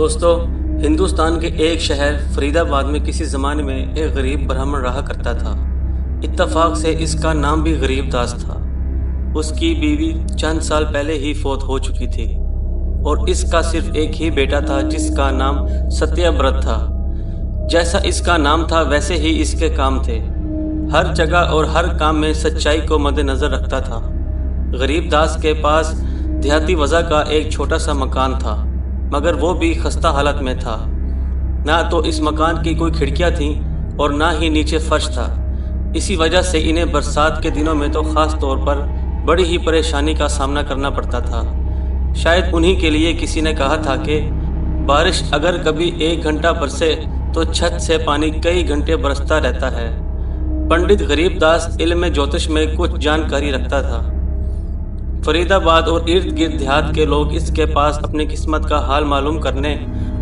دوستو، ہندوستان کے ایک شہر فرید آباد میں کسی زمانے میں ایک غریب برہمن رہا کرتا تھا۔ اتفاق سے اس کا نام بھی غریب داس تھا۔ اس کی بیوی چند سال پہلے ہی فوت ہو چکی تھی اور اس کا صرف ایک ہی بیٹا تھا جس کا نام ستیہ برت تھا۔ جیسا اس کا نام تھا ویسے ہی اس کے کام تھے۔ ہر جگہ اور ہر کام میں سچائی کو مد نظر رکھتا تھا۔ غریب داس کے پاس دیہاتی وضع کا ایک چھوٹا سا مکان تھا، مگر وہ بھی خستہ حالت میں تھا۔ نہ تو اس مکان کی کوئی کھڑکیاں تھیں اور نہ ہی نیچے فرش تھا۔ اسی وجہ سے انہیں برسات کے دنوں میں تو خاص طور پر بڑی ہی پریشانی کا سامنا کرنا پڑتا تھا۔ شاید انہی کے لیے کسی نے کہا تھا کہ بارش اگر کبھی 1 گھنٹہ برسے تو چھت سے پانی کئی گھنٹے برستا رہتا ہے۔ پنڈت غریب داس علم جوتش میں کچھ جانکاری رکھتا تھا۔ فرید آباد اور ارد گرد دیہات کے لوگ اس کے پاس اپنی قسمت کا حال معلوم کرنے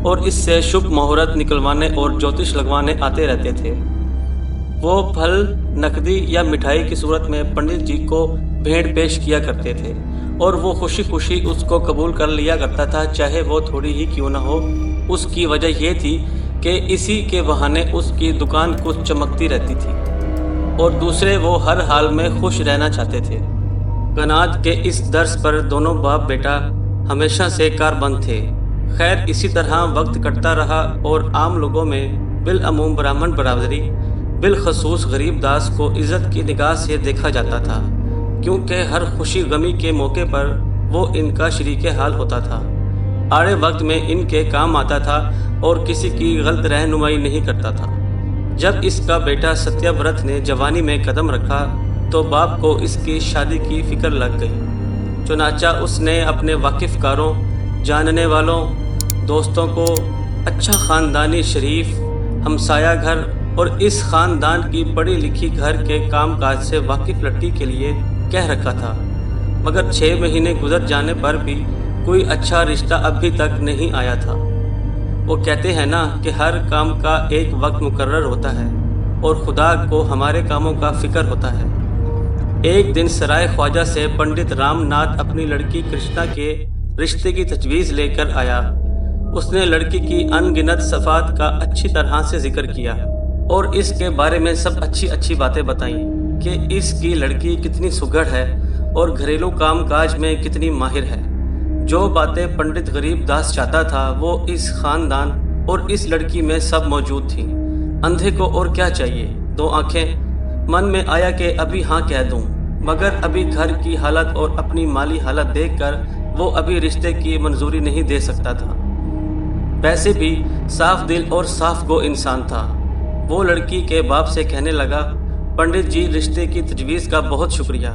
اور اس سے شبھ مہورت نکلوانے اور جوتش لگوانے آتے رہتے تھے۔ وہ پھل، نقدی یا مٹھائی کی صورت میں پنڈت جی کو بھیٹ پیش کیا کرتے تھے اور وہ خوشی خوشی اس کو قبول کر لیا کرتا تھا، چاہے وہ تھوڑی ہی کیوں نہ ہو۔ اس کی وجہ یہ تھی کہ اسی کے بہانے اس کی دکان کچھ چمکتی رہتی تھی اور دوسرے وہ ہر حال میں خوش رہنا چاہتے تھے۔ قناعت کے اس درس پر دونوں باپ بیٹا ہمیشہ سے کاربند تھے۔ خیر، اسی طرح وقت کٹتا رہا اور عام لوگوں میں بالعموم برہمن برادری، بالخصوص غریب داس کو عزت کی نگاہ سے دیکھا جاتا تھا، کیونکہ ہر خوشی غمی کے موقع پر وہ ان کا شریک حال ہوتا تھا، آڑے وقت میں ان کے کام آتا تھا اور کسی کی غلط رہنمائی نہیں کرتا تھا۔ جب اس کا بیٹا ستیہ برت نے جوانی میں قدم رکھا تو باپ کو اس کی شادی کی فکر لگ گئی۔ چنانچہ اس نے اپنے واقف کاروں، جاننے والوں، دوستوں کو اچھا خاندانی شریف ہمسایہ گھر اور اس خاندان کی پڑھی لکھی گھر کے کام کاج سے واقف لڑکی کے لیے کہہ رکھا تھا، مگر 6 مہینے گزر جانے پر بھی کوئی اچھا رشتہ ابھی تک نہیں آیا تھا۔ وہ کہتے ہیں نا کہ ہر کام کا ایک وقت مقرر ہوتا ہے اور خدا کو ہمارے کاموں کا فکر ہوتا ہے۔ ایک دن سرائے خواجہ سے پنڈت رام ناتھ اپنی لڑکی کرشنا کے رشتے کی تجویز لے کر آیا۔ اس نے لڑکی کی ان گنت صفات کا اچھی طرح سے ذکر کیا اور اس کے بارے میں سب اچھی باتیں بتائیں کہ اس کی لڑکی کتنی سگڑ ہے اور گھریلو کام کاج میں کتنی ماہر ہے۔ جو باتیں پنڈت غریب داس چاہتا تھا وہ اس خاندان اور اس لڑکی میں سب موجود تھیں۔ اندھے کو اور کیا چاہیے؟ 2 آنکھیں۔ من میں آیا کہ ابھی ہاں کہہ دوں، مگر ابھی گھر کی حالت اور اپنی مالی حالت دیکھ کر وہ ابھی رشتے کی منظوری نہیں دے سکتا تھا۔ ویسے بھی صاف دل اور صاف گو انسان تھا۔ وہ لڑکی کے باپ سے کہنے لگا، پنڈت جی، رشتے کی تجویز کا بہت شکریہ،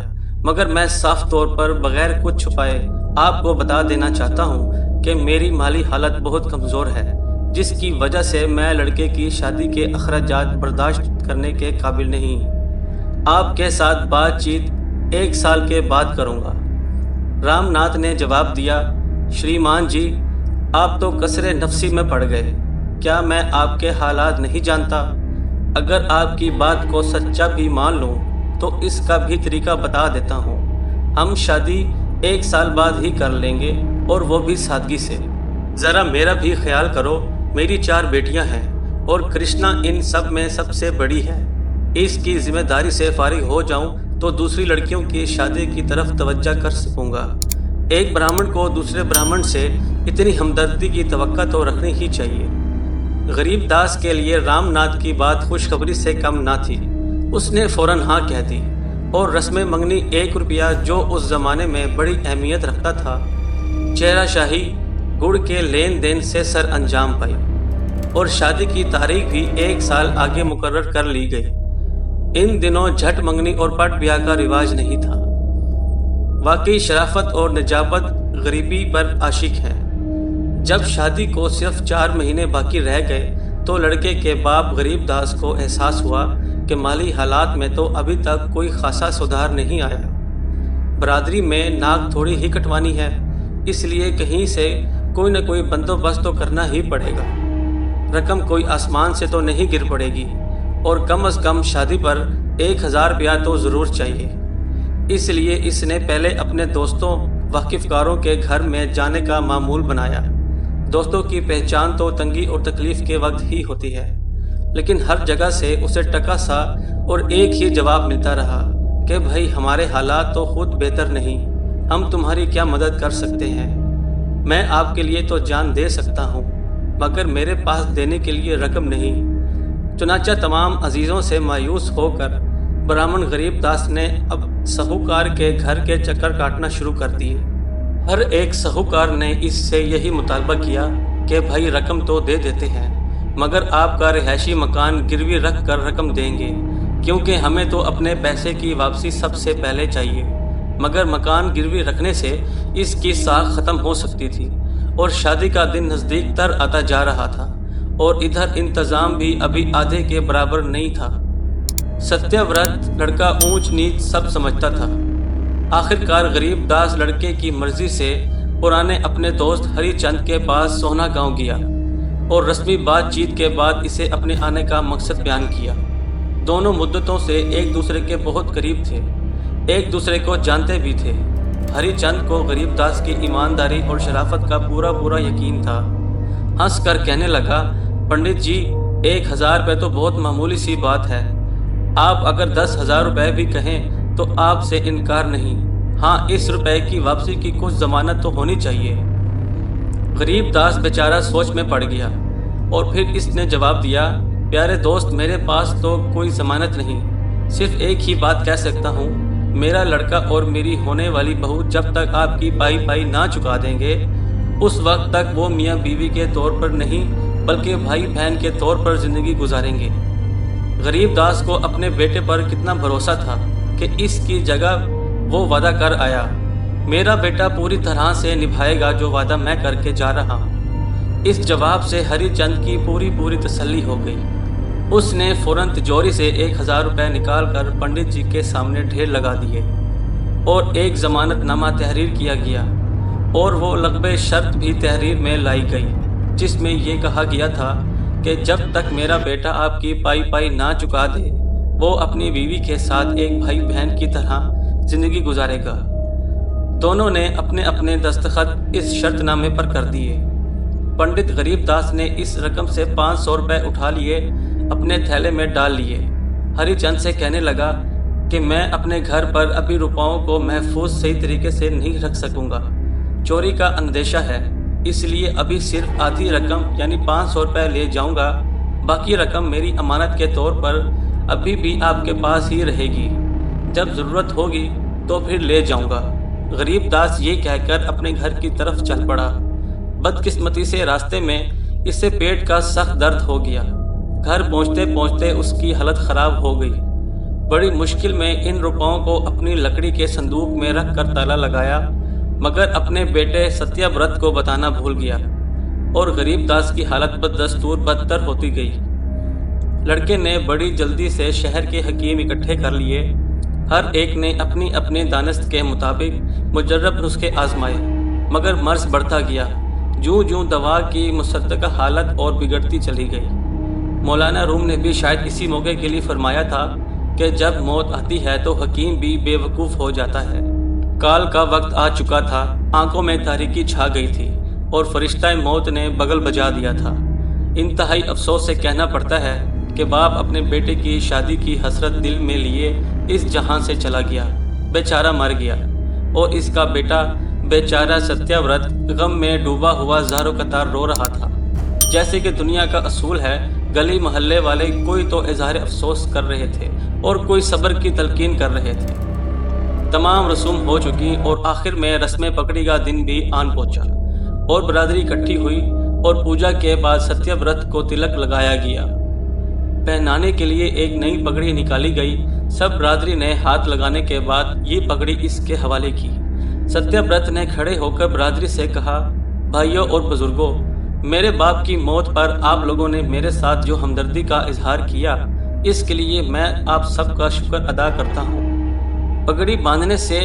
مگر میں صاف طور پر بغیر کچھ چھپائے آپ کو بتا دینا چاہتا ہوں کہ میری مالی حالت بہت کمزور ہے، جس کی وجہ سے میں لڑکے کی شادی کے اخراجات برداشت کرنے کے قابل نہیں۔ آپ کے ساتھ بات چیت 1 سال کے بعد کروں گا۔ رام ناتھ نے جواب دیا، شریمان جی، آپ تو کسرِ نفسی میں پڑ گئے۔ کیا میں آپ کے حالات نہیں جانتا؟ اگر آپ کی بات کو سچا بھی مان لوں تو اس کا بھی طریقہ بتا دیتا ہوں۔ ہم شادی 1 سال بعد ہی کر لیں گے اور وہ بھی سادگی سے۔ ذرا میرا بھی خیال کرو، میری 4 بیٹیاں ہیں اور کرشنا ان سب میں سب سے بڑی ہے۔ اس کی ذمہ داری سے فارغ ہو جاؤں تو دوسری لڑکیوں کی شادی کی طرف توجہ کر سکوں گا۔ ایک برہمن کو دوسرے برہمن سے اتنی ہمدردی کی توقع تو رکھنی ہی چاہیے۔ غریب داس کے لیے رام ناتھ کی بات خوشخبری سے کم نہ تھی۔ اس نے فوراً ہاں کہہ دی اور رسم منگنی 1 روپیہ جو اس زمانے میں بڑی اہمیت رکھتا تھا، چہرہ شاہی گڑ کے لین دین سے سر انجام پائی اور شادی کی تاریخ بھی 1 سال آگے مقرر کر لی گئی۔ ان دنوں جھٹ منگنی اور پٹ بیاہ کا رواج نہیں تھا۔ واقعی شرافت اور نجابت غریبی پر عاشق ہیں۔ جب شادی کو صرف 4 مہینے باقی رہ گئے تو لڑکے کے باپ غریب داس کو احساس ہوا کہ مالی حالات میں تو ابھی تک کوئی خاصا سدھار نہیں آیا۔ برادری میں ناک تھوڑی ہی کٹوانی ہے، اس لیے کہیں سے کوئی نہ کوئی بندوبست تو کرنا ہی پڑے گا۔ رقم کوئی آسمان سے تو نہیں گر پڑے گی اور کم از کم شادی پر 1000 روپیہ تو ضرور چاہیے۔ اس لیے اس نے پہلے اپنے دوستوں، واقف کاروں کے گھر میں جانے کا معمول بنایا۔ دوستوں کی پہچان تو تنگی اور تکلیف کے وقت ہی ہوتی ہے، لیکن ہر جگہ سے اسے ٹکا سا اور ایک ہی جواب ملتا رہا کہ بھائی ہمارے حالات تو خود بہتر نہیں، ہم تمہاری کیا مدد کر سکتے ہیں؟ میں آپ کے لیے تو جان دے سکتا ہوں مگر میرے پاس دینے کے لیے رقم نہیں۔ چنانچہ تمام عزیزوں سے مایوس ہو کر برہمن غریب داس نے اب ساہوکار کے گھر کے چکر کاٹنا شروع کر دیے۔ ہر ایک ساہوکار نے اس سے یہی مطالبہ کیا کہ بھائی رقم تو دے دیتے ہیں مگر آپ کا رہائشی مکان گروی رکھ کر رقم دیں گے، کیونکہ ہمیں تو اپنے پیسے کی واپسی سب سے پہلے چاہیے۔ مگر مکان گروی رکھنے سے اس کی ساکھ ختم ہو سکتی تھی اور شادی کا دن نزدیک تر آتا جا رہا تھا اور ادھر انتظام بھی ابھی آدھے کے برابر نہیں تھا۔ ستیہ ورت لڑکا اونچ نیچ سب سمجھتا تھا۔ آخرکار غریب داس لڑکے کی مرضی سے پرانے اپنے دوست ہری چند کے پاس سونا گاؤں گیا اور رسمی بات چیت کے بعد اسے اپنے آنے کا مقصد بیان کیا۔ دونوں مدتوں سے ایک دوسرے کے بہت قریب تھے، ایک دوسرے کو جانتے بھی تھے۔ ہری چند کو غریب داس کی ایمانداری اور شرافت کا پورا یقین تھا۔ ہنس کر کہنے لگا، پنڈت جی 1000 روپے تو بہت معمولی سی بات ہے، آپ اگر 10,000 روپے بھی کہیں تو آپ سے انکار نہیں، ہاں اس روپے کی واپسی کی کچھ ضمانت تو ہونی چاہیے۔ غریب داس بیچارہ سوچ میں پڑ گیا اور پھر اس نے جواب دیا، پیارے دوست میرے پاس تو کوئی ضمانت نہیں، صرف ایک ہی بات کہہ سکتا ہوں، میرا لڑکا اور میری ہونے والی بہو جب تک آپ کی پائی نہ چکا دیں گے اس وقت تک وہ میاں بیوی کے طور پر نہیں بلکہ بھائی بہن کے طور پر زندگی گزاریں گے۔ غریب داس کو اپنے بیٹے پر کتنا بھروسہ تھا کہ اس کی جگہ وہ وعدہ کر آیا، میرا بیٹا پوری طرح سے نبھائے گا جو وعدہ میں کر کے جا رہا ہوں۔ اس جواب سے ہری چند کی پوری تسلی ہو گئی۔ اس نے فوراً تجوری سے 1000 روپے نکال کر پنڈت جی کے سامنے ڈھیر لگا دیے اور ایک ضمانت نامہ تحریر کیا گیا اور وہ لغو شرط بھی تحریر میں لائی گئی، جس میں یہ کہا گیا تھا کہ جب تک میرا بیٹا آپ کی پائی نہ چکا دے وہ اپنی بیوی کے ساتھ ایک بھائی بہن کی طرح زندگی گزارے گا۔ دونوں نے اپنے اپنے دستخط اس شرط نامے پر کر دیے۔ پنڈت غریب داس نے اس رقم سے 500 روپے اٹھا لیے، اپنے تھیلے میں ڈال لیے۔ ہری چند سے کہنے لگا کہ میں اپنے گھر پر ابھی روپاؤں کو محفوظ صحیح طریقے سے نہیں رکھ سکوں گا، چوری کا اندیشہ ہے، اس لیے ابھی صرف آدھی رقم یعنی 500 روپے لے جاؤں گا، باقی رقم میری امانت کے طور پر ابھی بھی آپ کے پاس ہی رہے گی، جب ضرورت ہوگی تو پھر لے جاؤں گا۔ غریب داس یہ کہہ کر اپنے گھر کی طرف چل پڑا۔ بدقسمتی سے راستے میں اسے پیٹ کا سخت درد ہو گیا۔ گھر پہنچتے اس کی حالت خراب ہو گئی۔ بڑی مشکل میں ان روپاؤں کو اپنی لکڑی کے صندوق میں رکھ کر تالا لگایا، مگر اپنے بیٹے ستیہ ورت کو بتانا بھول گیا اور غریب داس کی حالت بدستور بدتر ہوتی گئی۔ لڑکے نے بڑی جلدی سے شہر کے حکیم اکٹھے کر لیے، ہر ایک نے اپنی اپنی دانست کے مطابق مجرب نسخے آزمائے، مگر مرض بڑھتا گیا، جوں دوا کی مصدقہ حالت اور بگڑتی چلی گئی۔ مولانا روم نے بھی شاید اسی موقع کے لیے فرمایا تھا کہ جب موت آتی ہے تو حکیم بھی بے وقوف ہو جاتا ہے۔ کال کا وقت آ چکا تھا، آنکھوں میں تاریکی چھا گئی تھی اور فرشتہ موت نے بغل بجا دیا تھا۔ انتہائی افسوس سے کہنا پڑتا ہے کہ باپ اپنے بیٹے کی شادی کی حسرت دل میں لیے اس جہاں سے چلا گیا، بیچارہ مر گیا، اور اس کا بیٹا بیچارہ ستیہ ورت غم میں ڈوبا ہوا زارو قطار رو رہا تھا۔ جیسے کہ دنیا کا اصول ہے، گلی محلے والے کوئی تو اظہار افسوس کر رہے تھے اور کوئی صبر کی تلقین کر رہے تھے۔ تمام رسوم ہو چکی اور آخر میں رسم پگڑی کا دن بھی آن پہنچا اور برادری اکٹھی ہوئی اور پوجا کے بعد ستیہ ورت کو تلک لگایا گیا۔ پہنانے کے لیے ایک نئی پگڑی نکالی گئی، سب برادری نے ہاتھ لگانے کے بعد یہ پگڑی اس کے حوالے کی۔ ستیہ ورت نے کھڑے ہو کر برادری سے کہا، بھائیوں اور بزرگوں، میرے باپ کی موت پر آپ لوگوں نے میرے ساتھ جو ہمدردی کا اظہار کیا، اس کے لیے میں آپ سب کا شکر ادا کرتا ہوں۔ پگڑی باندھنے سے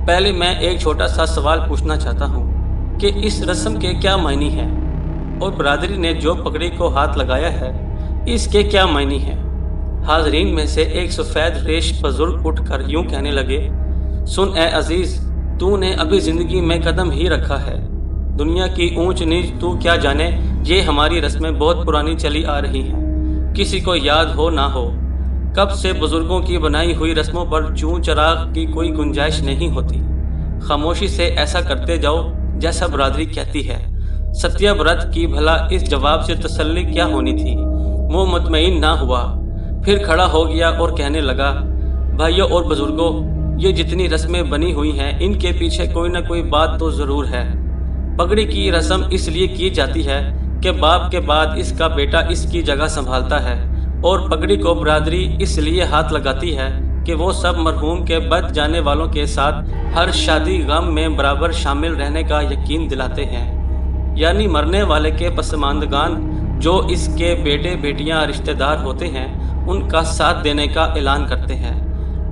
پہلے میں ایک چھوٹا سا سوال پوچھنا چاہتا ہوں کہ اس رسم کے کیا معنی ہیں، اور برادری نے جو پگڑی کو ہاتھ لگایا ہے اس کے کیا معنی ہیں۔ حاضرین میں سے ایک سفید ریش بزرگ اٹھ کر یوں کہنے لگے، سن اے عزیز، تو نے ابھی زندگی میں قدم ہی رکھا ہے، دنیا کی اونچ نیچ تو کیا جانے، یہ ہماری رسمیں بہت پرانی چلی آ رہی ہیں، کسی کو یاد ہو نہ ہو۔ کب سے بزرگوں کی بنائی ہوئی رسموں پر چون چراغ کی کوئی گنجائش نہیں ہوتی۔ خاموشی سے ایسا کرتے جاؤ جیسا برادری کہتی ہے۔ ستیہ برت کی بھلا اس جواب سے تسلی کیا ہونی تھی؟ وہ مطمئن نہ ہوا، پھر کھڑا ہو گیا اور کہنے لگا، بھائیوں اور بزرگوں، یہ جتنی رسمیں بنی ہوئی ہیں ان کے پیچھے کوئی نہ کوئی بات تو ضرور ہے۔ پگڑی کی رسم اس لیے کی جاتی ہے کہ باپ کے بعد اس کا بیٹا اس کی جگہ سنبھالتا ہے، اور پگڑی کو برادری اس لیے ہاتھ لگاتی ہے کہ وہ سب مرحوم کے بچ جانے والوں کے ساتھ ہر شادی غم میں برابر شامل رہنے کا یقین دلاتے ہیں، یعنی مرنے والے کے پسماندگان جو اس کے بیٹے بیٹیاں رشتہ دار ہوتے ہیں ان کا ساتھ دینے کا اعلان کرتے ہیں۔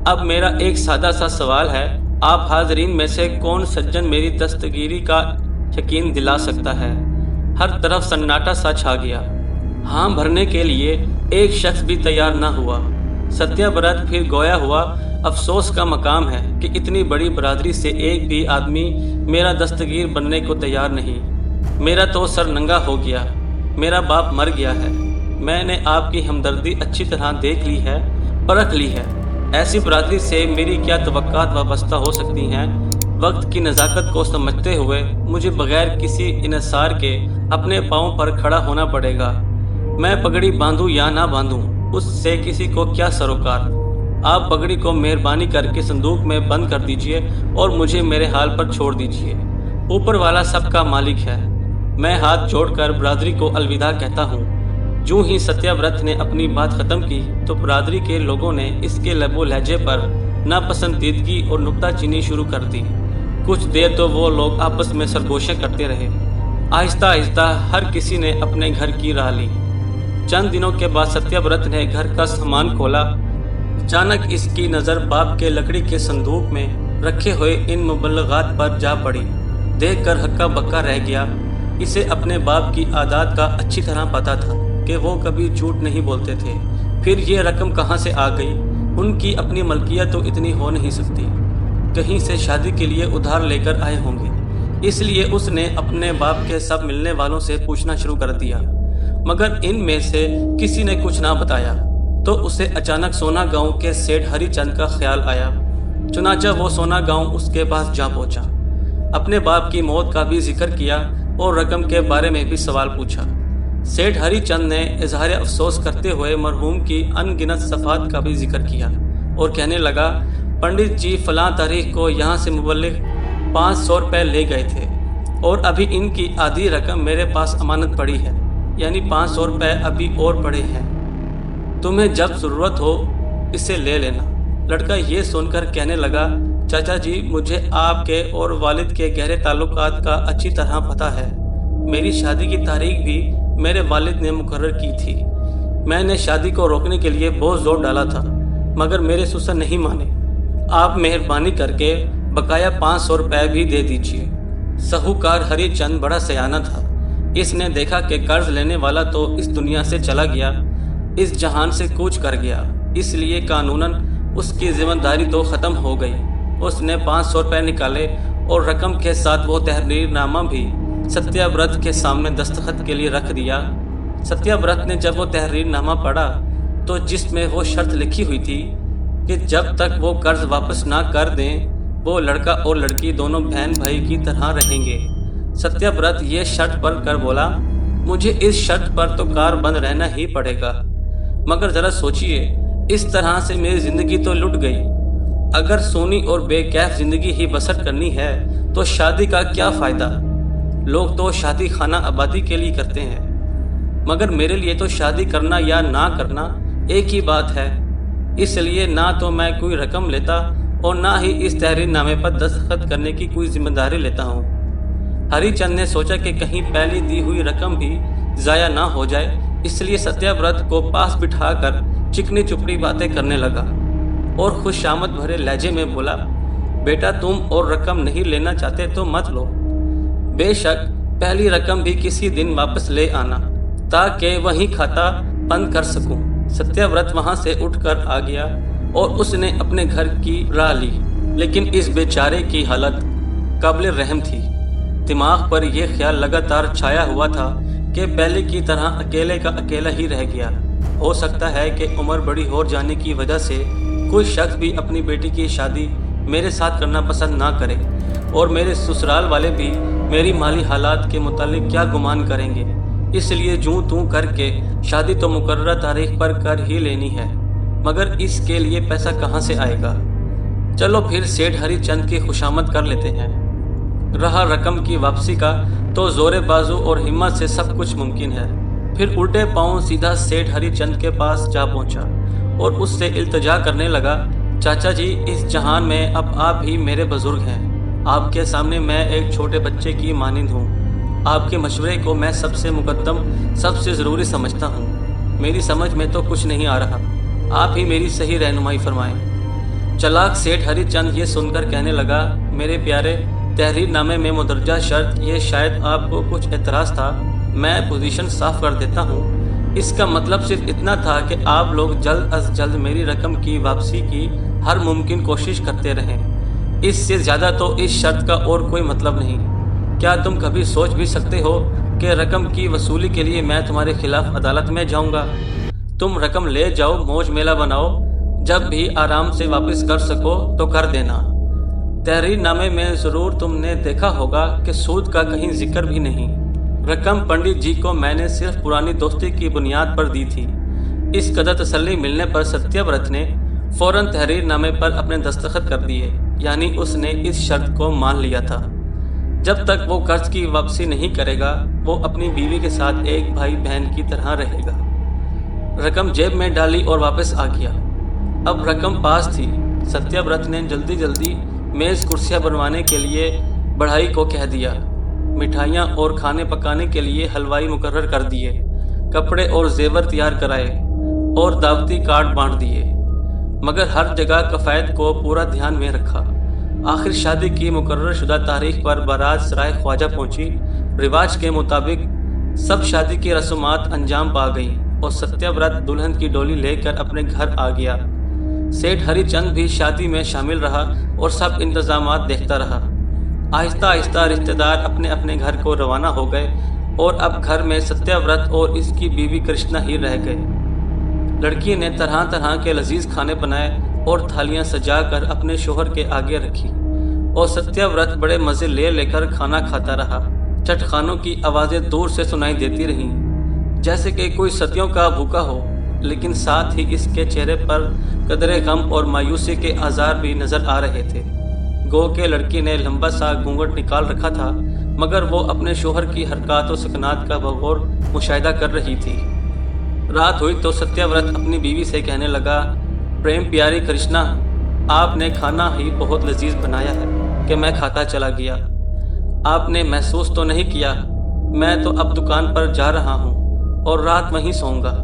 اب میرا ایک سادہ سا سوال ہے، آپ حاضرین میں سے کون سجن میری دستگیری کا یقین دلا سکتا ہے؟ ہر طرف سناٹا سا چھا گیا، ہاں بھرنے کے لیے ایک شخص بھی تیار نہ ہوا۔ ستیہ برت پھر گویا ہوا، افسوس کا مقام ہے کہ اتنی بڑی برادری سے ایک بھی آدمی میرا دستگیر بننے کو تیار نہیں۔ میرا تو سر ننگا ہو گیا، میرا باپ مر گیا ہے۔ میں نے آپ کی ہمدردی اچھی طرح دیکھ لی ہے، پرکھ لی ہے۔ ایسی برادری سے میری کیا توقعات وابستہ ہو سکتی ہیں؟ وقت کی نزاکت کو سمجھتے ہوئے مجھے بغیر کسی انحصار کے اپنے پاؤں پر کھڑا ہونا پڑے گا۔ میں پگڑی باندھوں یا نہ باندھوں، اس سے کسی کو کیا سروکار۔ آپ پگڑی کو مہربانی کر کے صندوق میں بند کر دیجئے اور مجھے میرے حال پر چھوڑ دیجئے۔ اوپر والا سب کا مالک ہے۔ میں ہاتھ جوڑ کر برادری کو الوداع کہتا ہوں۔ جو ہی ستیہ برت نے اپنی بات ختم کی تو برادری کے لوگوں نے اس کے لب و لہجے پر ناپسندیدگی اور نکتہ چینی شروع کر دی۔ کچھ دیر تو وہ لوگ آپس میں سرگوشیں کرتے رہے۔ آہستہ آہستہ ہر کسی نے اپنے گھر کی راہ لی۔ چند دنوں کے بعد ستیہ برت نے گھر کا سامان کھولا۔ اچانک اس کی نظر باپ کے لکڑی کے صندوق میں رکھے ہوئے ان مبلغات پر جا پڑی۔ دیکھ کر ہکا بکا رہ گیا۔ اسے اپنے باپ کی عادات کا اچھی طرح پتہ تھا کہ وہ کبھی جھوٹ نہیں بولتے تھے۔ پھر یہ رقم کہاں سے آ گئی؟ ان کی اپنی ملکیت تو اتنی ہو نہیں سکتی، کہیں سے شادی کے لیے ادھار لے کر آئے ہوں گے۔ اس لیے اس نے اپنے باپ کے سب ملنے والوں سے پوچھنا شروع کر دیا، مگر ان میں سے کسی نے کچھ نہ بتایا۔ تو اسے اچانک سونا گاؤں کے سیٹھ ہری چند کا خیال آیا۔ چنانچہ وہ سونا گاؤں اس کے پاس جا پہنچا، اپنے باپ کی موت کا بھی ذکر کیا اور رقم کے بارے میں بھی سوال پوچھا۔ سیٹھ ہری چند نے اظہار افسوس کرتے ہوئے مرحوم کی ان گنت صفات کا بھی ذکر کیا اور کہنے لگا، پنڈت جی فلاں تاریخ کو یہاں سے مبلغ 500 روپے لے گئے تھے اور ابھی ان کی آدھی رقم میرے پاس امانت پڑی ہے، یعنی 500 روپے ابھی اور پڑے ہیں۔ تمہیں جب ضرورت ہو اسے لے لینا۔ لڑکا یہ سن کر کہنے لگا، چاچا جی مجھے آپ کے اور والد کے گہرے تعلقات کا اچھی طرح پتہ ہے۔ میری شادی کی تاریخ بھی میرے والد نے مقرر کی تھی۔ میں نے شادی کو روکنے کے لیے بہت زور ڈالا تھا، مگر میرے سسر نہیں مانے۔ آپ مہربانی کر کے بقایا 500 روپے بھی دے دیجیے۔ سہوکار ہری چند بڑا سیانہ تھا۔ اس نے دیکھا کہ قرض لینے والا تو اس دنیا سے چلا گیا، اس جہان سے کوچ کر گیا، اس لیے قانوناً اس کی ذمہ داری تو ختم ہو گئی۔ اس نے 500 روپے نکالے اور رقم کے ساتھ وہ تحریر نامہ بھی ستیہ برت کے سامنے دستخط کے لیے رکھ دیا۔ ستیہ برت نے جب وہ تحریر نامہ پڑھا تو جس میں وہ شرط لکھی ہوئی تھی کہ جب تک وہ قرض واپس نہ کر دیں وہ لڑکا اور لڑکی دونوں بہن بھائی کی طرح رہیں گے۔ ستیہ برت یہ شرط پڑھ کر بولا، مجھے اس شرط پر تو کار بند رہنا ہی پڑے گا، مگر ذرا سوچئے، اس طرح سے میری زندگی تو لٹ گئی۔ اگر سونی اور بے کیف زندگی ہی بسر کرنی ہے تو شادی کا کیا فائدہ؟ لوگ تو شادی خانہ آبادی کے لیے کرتے ہیں، مگر میرے لیے تو شادی کرنا یا نہ کرنا ایک ہی بات ہے۔ اس لیے نہ تو میں کوئی رقم لیتا اور نہ ہی اس تحریر نامے پر دستخط کرنے کی کوئی ذمہ داری لیتا ہوں۔ ہری چند نے سوچا کہ کہیں پہلی دی ہوئی رقم بھی ضائع نہ ہو جائے، اس لیے ستیہ برت کو پاس بٹھا کر چکنی چپڑی باتیں کرنے لگا اور خوش آمد بھرے لہجے میں بولا، بیٹا تم اور رقم نہیں لینا چاہتے تو مت لو، بے شک پہلی رقم بھی کسی دن واپس لے آنا تاکہ وہیں کھاتا بند کر سکوں۔ ستیہ برت وہاں سے اٹھ کر آ گیا اور اس نے اپنے گھر کی راہ لی، لیکن اس بیچارے کی حالت قابل رحم تھی۔ دماغ پر یہ خیال لگاتار چھایا ہوا تھا کہ پہلے کی طرح اکیلے کا اکیلا ہی رہ گیا۔ ہو سکتا ہے کہ عمر بڑی ہو جانے کی وجہ سے کوئی شخص بھی اپنی بیٹی کی شادی میرے ساتھ کرنا پسند نہ کرے، اور میرے سسرال والے بھی میری مالی حالات کے متعلق کیا گمان کریں گے۔ اس لیے جوں توں کر کے شادی تو مقررہ تاریخ پر کر ہی لینی ہے، مگر اس کے لیے پیسہ کہاں سے آئے گا؟ چلو پھر سیٹھ ہری چند کی خوشامد کر لیتے ہیں۔ رہا رقم کی واپسی کا تو زور بازو اور ہمت سے سب کچھ ممکن ہے۔ پھر الٹے پاؤں سیدھا سیٹھ ہری چند کے پاس جا پہنچا اور اس سے التجا کرنے لگا، چاچا جی، اس جہان میں اب آپ ہی میرے بزرگ ہیں۔ آپ کے سامنے میں ایک چھوٹے بچے کی مانند ہوں۔ آپ کے مشورے کو میں سب سے مقدم، سب سے ضروری سمجھتا ہوں۔ میری سمجھ میں تو کچھ نہیں آ رہا، آپ ہی میری صحیح رہنمائی فرمائیں۔ چلاک سیٹھ ہری چند یہ سن کر کہنے لگا، میرے پیارے، تحریر نامے میں مندرجہ شرط یہ شاید آپ کو کچھ اعتراض تھا، میں پوزیشن صاف کر دیتا ہوں۔ اس کا مطلب صرف اتنا تھا کہ آپ لوگ جلد از جلد میری رقم کی واپسی کی ہر ممکن کوشش کرتے رہیں۔ اس سے زیادہ تو اس شرط کا اور کوئی مطلب نہیں۔ کیا تم کبھی سوچ بھی سکتے ہو کہ رقم کی وصولی کے لیے میں تمہارے خلاف عدالت میں جاؤں گا؟ تم رقم لے جاؤ، موج میلہ بناؤ، جب بھی آرام سے واپس کر سکو تو کر دینا۔ تحریر نامے میں ضرور تم نے دیکھا ہوگا کہ سود کا کہیں ذکر بھی نہیں۔ رقم پنڈت جی کو میں نے صرف پرانی دوستی کی بنیاد پر دی تھی۔ اس قدر تسلی ملنے پر ستیہ ورت نے فوراً تحریر نامے پر اپنے دستخط کر دیے، یعنی اس نے اس شرط کو مان لیا تھا، جب تک وہ قرض کی واپسی نہیں کرے گا وہ اپنی بیوی کے ساتھ ایک بھائی بہن کی طرح رہے گا۔ رقم جیب میں ڈالی اور واپس آ گیا۔ اب رقم پاس تھی۔ ستیہ ورت نے جلدی میز کرسیاں بنوانے کے لیے بڑھائی کو کہہ دیا، مٹھائیاں اور کھانے پکانے کے لیے حلوائی مقرر کر دیے، کپڑے اور زیور تیار کرائے اور دعوتی کارڈ بانٹ دیے، مگر ہر جگہ کفایت کو پورا دھیان میں رکھا۔ آخر شادی کی مقرر شدہ تاریخ پر بارات سرائے خواجہ پہنچی۔ رواج کے مطابق سب شادی کی رسومات انجام پا گئیں اور ستیہ ورت دلہن کی ڈولی لے کر اپنے گھر آ گیا۔ سیٹھ ہری چند بھی شادی میں شامل رہا اور سب انتظامات دیکھتا رہا۔ آہستہ آہستہ رشتہ دار اپنے اپنے گھر کو روانہ ہو گئے اور اب گھر میں ستیہ ورت اور اس کی بیوی کرشنا ہی رہ گئے۔ لڑکی نے طرح طرح کے لذیذ کھانے بنائے اور تھالیاں سجا کر اپنے شوہر کے آگے رکھی، اور ستیہ ورت بڑے مزے لے کر کھانا کھاتا رہا۔ چٹخانوں کی آوازیں دور سے سنائی دیتی رہیں، جیسے کہ کوئی صدیوں کا بھوکا ہو، لیکن ساتھ ہی اس کے چہرے پر قدرے غم اور مایوسی کے آثار بھی نظر آ رہے تھے۔ گو کہ لڑکی نے لمبا سا گھونگھٹ نکال رکھا تھا، مگر وہ اپنے شوہر کی حرکات و سکنات کا بغور مشاہدہ کر رہی تھی۔ رات ہوئی تو ستیہ ورت اپنی بیوی سے کہنے لگا، پریم پیاری کرشنا، آپ نے کھانا ہی بہت لذیذ بنایا ہے کہ میں کھاتا چلا گیا۔ آپ نے محسوس تو نہیں کیا؟ میں تو اب دکان پر جا رہا ہوں اور رات وہیں سوؤں گا۔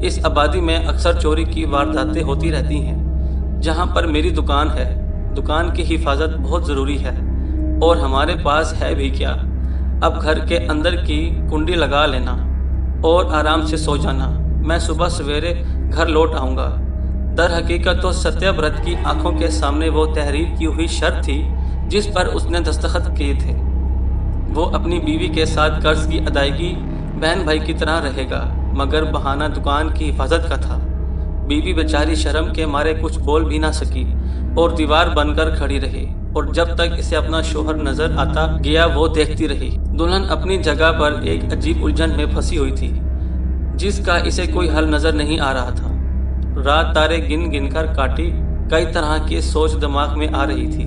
اس آبادی میں اکثر چوری کی وارداتیں ہوتی رہتی ہیں۔ جہاں پر میری دکان ہے، دکان کی حفاظت بہت ضروری ہے، اور ہمارے پاس ہے بھی کیا؟ اب گھر کے اندر کی کنڈی لگا لینا اور آرام سے سو جانا، میں صبح سویرے گھر لوٹ آؤں گا۔ در حقیقت تو ستیہ ورت کی آنکھوں کے سامنے وہ تحریر کی ہوئی شرط تھی جس پر اس نے دستخط کیے تھے۔ وہ اپنی بیوی کے ساتھ قرض کی ادائیگی بہن بھائی کی طرح رہے گا، مگر بہانہ دکان کی حفاظت کا تھا۔ بیوی بیچاری شرم کے مارے کچھ بول بھی نہ سکی اور دیوار بن کر کھڑی رہی، اور جب تک اسے اپنا شوہر نظر آتا گیا وہ دیکھتی رہی۔ دلہن اپنی جگہ پر ایک عجیب الجھن میں پھنسی ہوئی تھی جس کا اسے کوئی حل نظر نہیں آ رہا تھا۔ رات تارے گن گن کر کاٹی، کئی طرح کی سوچ دماغ میں آ رہی تھی۔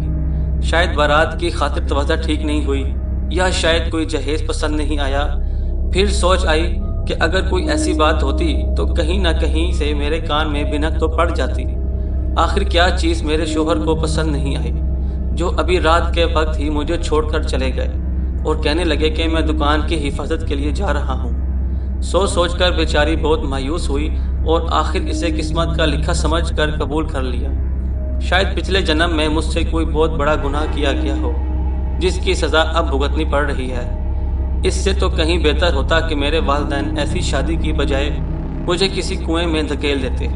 شاید بارات کی خاطر توازہ ٹھیک نہیں ہوئی، یا شاید کوئی جہیز پسند نہیں آیا۔ پھر سوچ آئی کہ اگر کوئی ایسی بات ہوتی تو کہیں نہ کہیں سے میرے کان میں بھنک تو پڑ جاتی۔ آخر کیا چیز میرے شوہر کو پسند نہیں آئی جو ابھی رات کے وقت ہی مجھے چھوڑ کر چلے گئے اور کہنے لگے کہ میں دکان کی حفاظت کے لیے جا رہا ہوں۔ سوچ کر بیچاری بہت مایوس ہوئی اور آخر اسے قسمت کا لکھا سمجھ کر قبول کر لیا۔ شاید پچھلے جنم میں مجھ سے کوئی بہت بڑا گناہ کیا گیا ہو جس کی سزا اب بھگتنی پڑ رہی ہے۔ اس سے تو کہیں بہتر ہوتا کہ میرے والدین ایسی شادی کی بجائے مجھے کسی کنویں میں دھکیل دیتے۔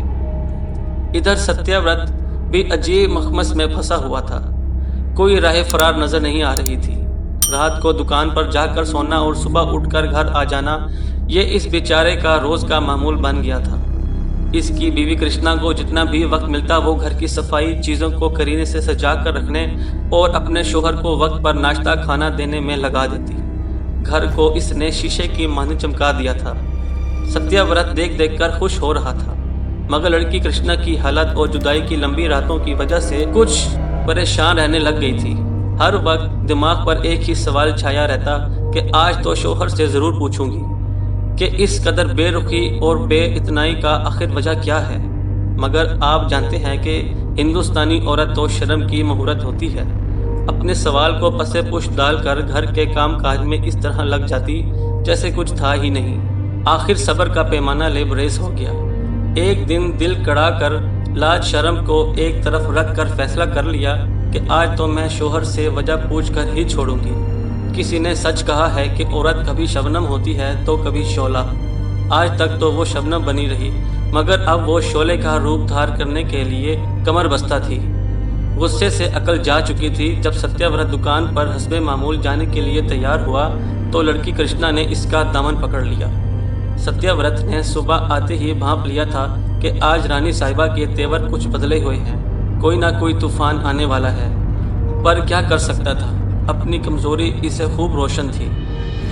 ادھر ستیہ ورت بھی عجیب مخمس میں پھنسا ہوا تھا۔ کوئی راہ فرار نظر نہیں آ رہی تھی۔ رات کو دکان پر جا کر سونا اور صبح اٹھ کر گھر آ جانا یہ اس بیچارے کا روز کا معمول بن گیا تھا۔ اس کی بیوی کرشنا کو جتنا بھی وقت ملتا وہ گھر کی صفائی، چیزوں کو کرینے سے سجا کر رکھنے اور اپنے شوہر کو وقت پر ناشتہ کھانا دینے میں لگا دیتی۔ گھر کو اس نے شیشے کی مانند چمکا دیا تھا۔ ستیہ ورت دیکھ دیکھ کر خوش ہو رہا تھا، مگر لڑکی کرشنا کی حالت اور جدائی کی لمبی راتوں کی وجہ سے کچھ پریشان رہنے لگ گئی تھی۔ ہر وقت دماغ پر ایک ہی سوال چھایا رہتا کہ آج تو شوہر سے ضرور پوچھوں گی کہ اس قدر بے رخی اور بے اتنائی کا آخر وجہ کیا ہے۔ مگر آپ جانتے ہیں کہ ہندوستانی عورت تو شرم کی مہورت ہوتی ہے، اپنے سوال کو پس پش ڈال کر گھر کے کام کاج میں اس طرح لگ جاتی جیسے کچھ تھا ہی نہیں۔ آخر صبر کا پیمانہ لبریز ہو گیا۔ ایک دن دل کڑا کر لاج شرم کو ایک طرف رکھ کر فیصلہ کر لیا کہ آج تو میں شوہر سے وجہ پوچھ کر ہی چھوڑوں گی۔ کسی نے سچ کہا ہے کہ عورت کبھی شبنم ہوتی ہے تو کبھی شعلہ۔ آج تک تو وہ شبنم بنی رہی، مگر اب وہ شعلے کا روپ دھار کرنے کے لیے کمر بستہ تھی۔ غصے سے عقل جا چکی تھی۔ جب ستیہ ورت دکان پر حسب معمول جانے کے لیے تیار ہوا تو لڑکی کرشنا نے اس کا دامن پکڑ لیا۔ ستیہ ورت نے صبح آتے ہی بھانپ لیا تھا کہ آج رانی صاحبہ کے تیور کچھ بدلے ہوئے ہیں، کوئی نہ کوئی طوفان آنے والا ہے، پر کیا کر سکتا تھا؟ اپنی کمزوری اسے خوب روشن تھی۔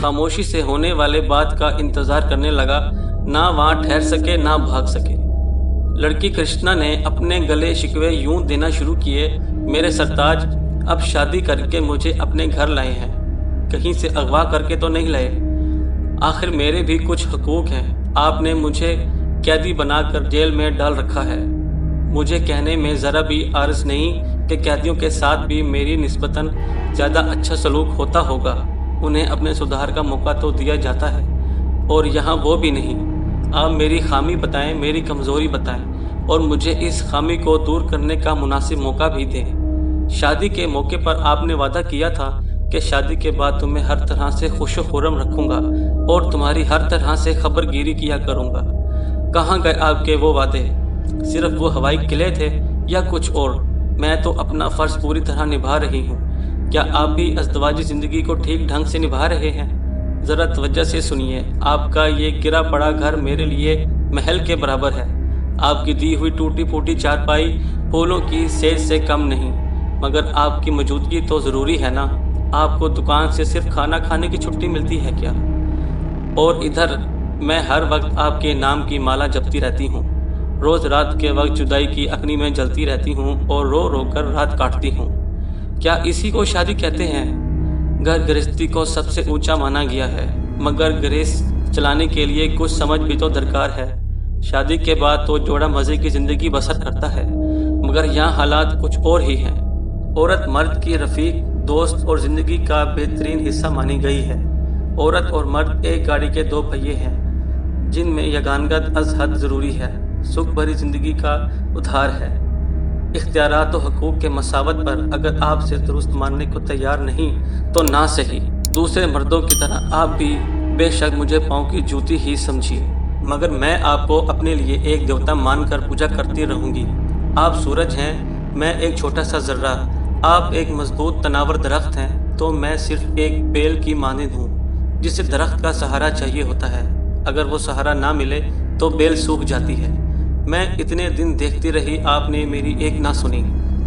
خاموشی سے ہونے والے بات کا انتظار کرنے لگا، نہ وہاں ٹھہر سکے نہ بھاگ سکے۔ لڑکی کرشنا نے اپنے گلے شکوے یوں دینا شروع کیے، میرے سرتاج اب شادی کر کے مجھے اپنے گھر لائے ہیں، کہیں سے اغوا کر کے تو نہیں لائے؟ آخر میرے بھی کچھ حقوق ہیں۔ آپ نے مجھے قیدی بنا کر جیل میں ڈال رکھا ہے۔ مجھے کہنے میں ذرا بھی عارض نہیں کہ قیدیوں کے ساتھ بھی میری نسبتاً زیادہ اچھا سلوک ہوتا ہوگا، انہیں اپنے سدھار کا موقع تو دیا جاتا ہے، اور یہاں وہ بھی نہیں۔ آپ میری خامی بتائیں، میری کمزوری بتائیں، اور مجھے اس خامی کو دور کرنے کا مناسب موقع بھی دیں۔ شادی کے موقع پر آپ نے وعدہ کیا تھا کہ شادی کے بعد تمہیں ہر طرح سے خوش و خرم رکھوں گا اور تمہاری ہر طرح سے خبر گیری کیا کروں گا۔ کہاں گئے آپ کے وہ وعدے؟ صرف وہ ہوائی قلعے تھے یا کچھ اور؟ میں تو اپنا فرض پوری طرح نبھا رہی ہوں، کیا آپ بھی ازدواجی زندگی کو ٹھیک ڈھنگ سے نبھا رہے ہیں؟ ذرا توجہ سے سنیے، آپ کا یہ گرا پڑا گھر میرے لیے محل کے برابر ہے۔ آپ کی دی ہوئی ٹوٹی پھوٹی چارپائی پھولوں کی سیج سے کم نہیں، مگر آپ کی موجودگی تو ضروری ہے نا۔ آپ کو دکان سے صرف کھانا کھانے کی چھٹی ملتی ہے کیا؟ اور ادھر میں ہر وقت آپ کے نام کی مالا جپتی رہتی ہوں، روز رات کے وقت جدائی کی اکنی میں جلتی رہتی ہوں اور رو رو کر رات کاٹتی ہوں۔ کیا اسی کو شادی کہتے ہیں؟ گھر گرہستی کو سب سے اونچا مانا گیا ہے، مگر گرہست چلانے کے لیے کچھ سمجھ بھی تو درکار ہے۔ شادی کے بعد تو جوڑا مزے کی زندگی بسر کرتا ہے، مگر یہاں حالات کچھ اور ہی ہیں۔ عورت مرد کی رفیق، دوست اور زندگی کا بہترین حصہ مانی گئی ہے۔ عورت اور مرد ایک گاڑی کے دو پہیے ہیں، جن میں یگانگت از حد ضروری ہے، سکھ بھری زندگی کا ادھار ہے۔ اختیارات و حقوق کے مساوت پر اگر آپ سے درست ماننے کو تیار نہیں تو نہ صحیح، دوسرے مردوں کی طرح آپ بھی بے شک مجھے پاؤں کی جوتی ہی سمجھیے، مگر میں آپ کو اپنے لیے ایک دیوتا مان کر پوجا کرتی رہوں گی۔ آپ سورج ہیں، میں ایک چھوٹا سا ذرہ، آپ ایک مضبوط تناور درخت ہیں تو میں صرف ایک بیل کی مانند ہوں جسے درخت کا سہارا چاہیے ہوتا ہے۔ اگر وہ سہارا نہ ملے تو بیل سوکھ جاتی ہے۔ میں اتنے دن دیکھتی رہی، آپ نے میری ایک نہ سنی۔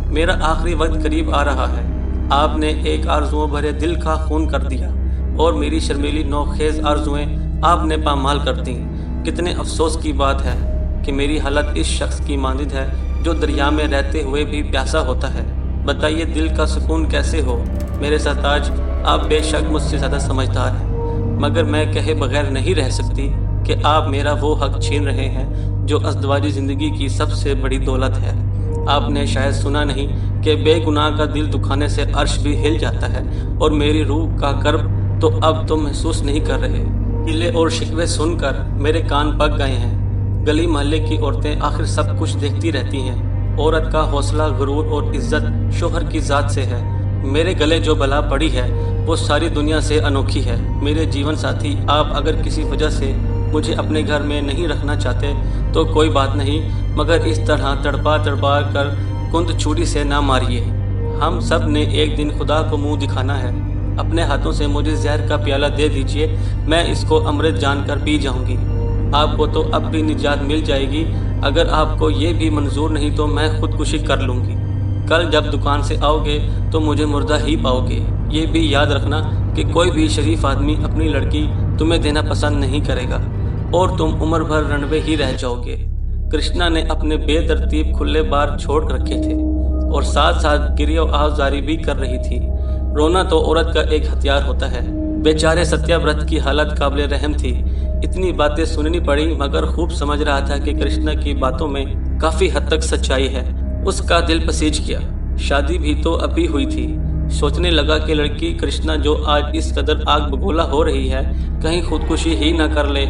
میرا آخری وقت قریب آ رہا ہے، آپ نے ایک آرزوؤں بھرے دل کا خون کر دیا اور میری شرمیلی نوخیز آرزوئیں آپ نے پامال کر دیں۔ کتنے افسوس کی بات ہے کہ میری حالت اس شخص کی مانند ہے جو دریا میں رہتے ہوئے بھی پیاسا ہوتا ہے۔ بتائیے دل کا سکون کیسے ہو؟ میرے سرتاج، آپ بے شک مجھ سے زیادہ سمجھدار ہیں، مگر میں کہے بغیر نہیں رہ سکتی کہ آپ میرا وہ حق چھین رہے ہیں جو ازدواجی زندگی کی سب سے بڑی دولت ہے۔ آپ نے شاید سنا نہیں کہ بے گناہ کا دل دکھانے سے عرش بھی ہل جاتا ہے، اور میری روح کا کرب تو اب تم محسوس نہیں کر رہے۔ گلے اور شکوے سن کر میرے کان پک گئے ہیں۔ گلی محلے کی عورتیں آخر سب کچھ دیکھتی رہتی ہیں۔ عورت کا حوصلہ، غرور اور عزت شوہر کی ذات سے ہے۔ میرے گلے جو بلا پڑی ہے وہ ساری دنیا سے انوکھی ہے۔ میرے جیون ساتھی، آپ اگر کسی وجہ سے مجھے اپنے گھر میں نہیں رکھنا چاہتے تو کوئی بات نہیں، مگر اس طرح تڑپا تڑپا کر کند چھری سے نہ ماریے۔ ہم سب نے ایک دن خدا کو منہ دکھانا ہے۔ اپنے ہاتھوں سے مجھے زہر کا پیالہ دے دیجیے، میں اس کو امرت جان کر پی جاؤں گی۔ آپ کو تو اب بھی نجات مل جائے گی، اگر آپ کو یہ بھی منظور نہیں تو میں خودکشی کر لوں گی۔ کل جب دکان سے آؤ گے تو مجھے مردہ ہی پاؤ گے۔ یہ بھی یاد رکھنا کہ کوئی بھی شریف آدمی اپنی لڑکی تمہیں دینا پسند نہیں کرے گا اور تم عمر بھر رنوے ہی رہ جاؤ گے۔ کرشنا نے اپنے بے ترتیب کھلے بار چھوڑ رکھے تھے اور ساتھ ساتھ گریہ و آہذاری بھی کر رہی تھی۔ رونا تو عورت کا ایک ہتھیار ہوتا ہے۔ بیچارے ستیہ ورت کی حالت قابل رحم تھی۔ اتنی باتیں سننی پڑی مگر خوب سمجھ رہا تھا کہ کرشنا کی باتوں میں کافی حد تک سچائی ہے۔ اس کا دل پسیج گیا۔ شادی بھی تو ابھی ہوئی تھی۔ سوچنے لگا کہ لڑکی کرشنا جو آج اس قدر آگ بگولا ہو رہی ہے کہیں خودکشی ہی نہ کر لے،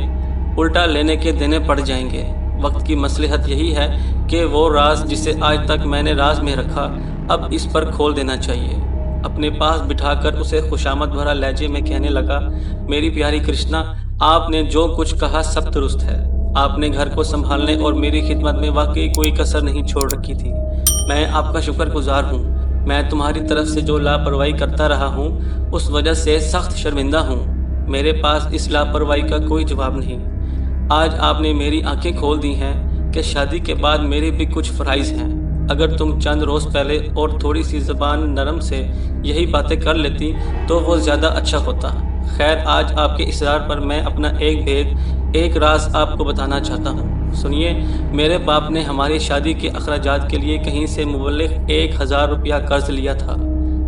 الٹا لینے کے دینے پڑ جائیں گے۔ وقت کی مصلحت یہی ہے کہ وہ راز جسے آج تک میں نے راز میں رکھا اب اس پر کھول دینا چاہیے۔ اپنے پاس بٹھا کر اسے خوشامد بھرا لہجے میں کہنے لگا، میری پیاری کرشنا، آپ نے جو کچھ کہا سب درست ہے۔ آپ نے گھر کو سنبھالنے اور میری خدمت میں واقعی کوئی کسر نہیں چھوڑ رکھی تھی۔ میں آپ کا شکر گزار ہوں۔ میں تمہاری طرف سے جو لاپرواہی کرتا رہا ہوں اس وجہ سے سخت شرمندہ ہوں۔ میرے پاس اس لاپرواہی کا کوئی جواب نہیں۔ آج آپ نے میری آنکھیں کھول دی ہیں کہ شادی کے بعد میرے بھی کچھ فرائض ہیں۔ اگر تم چند روز پہلے اور تھوڑی سی زبان نرم سے یہی باتیں کر لیتی تو وہ زیادہ اچھا ہوتا۔ خیر، آج آپ کے اصرار پر میں اپنا ایک بھید، ایک راز آپ کو بتانا چاہتا ہوں۔ سنیے، میرے باپ نے ہماری شادی کے اخراجات کے لیے کہیں سے مبلغ 1000 روپیہ قرض لیا تھا۔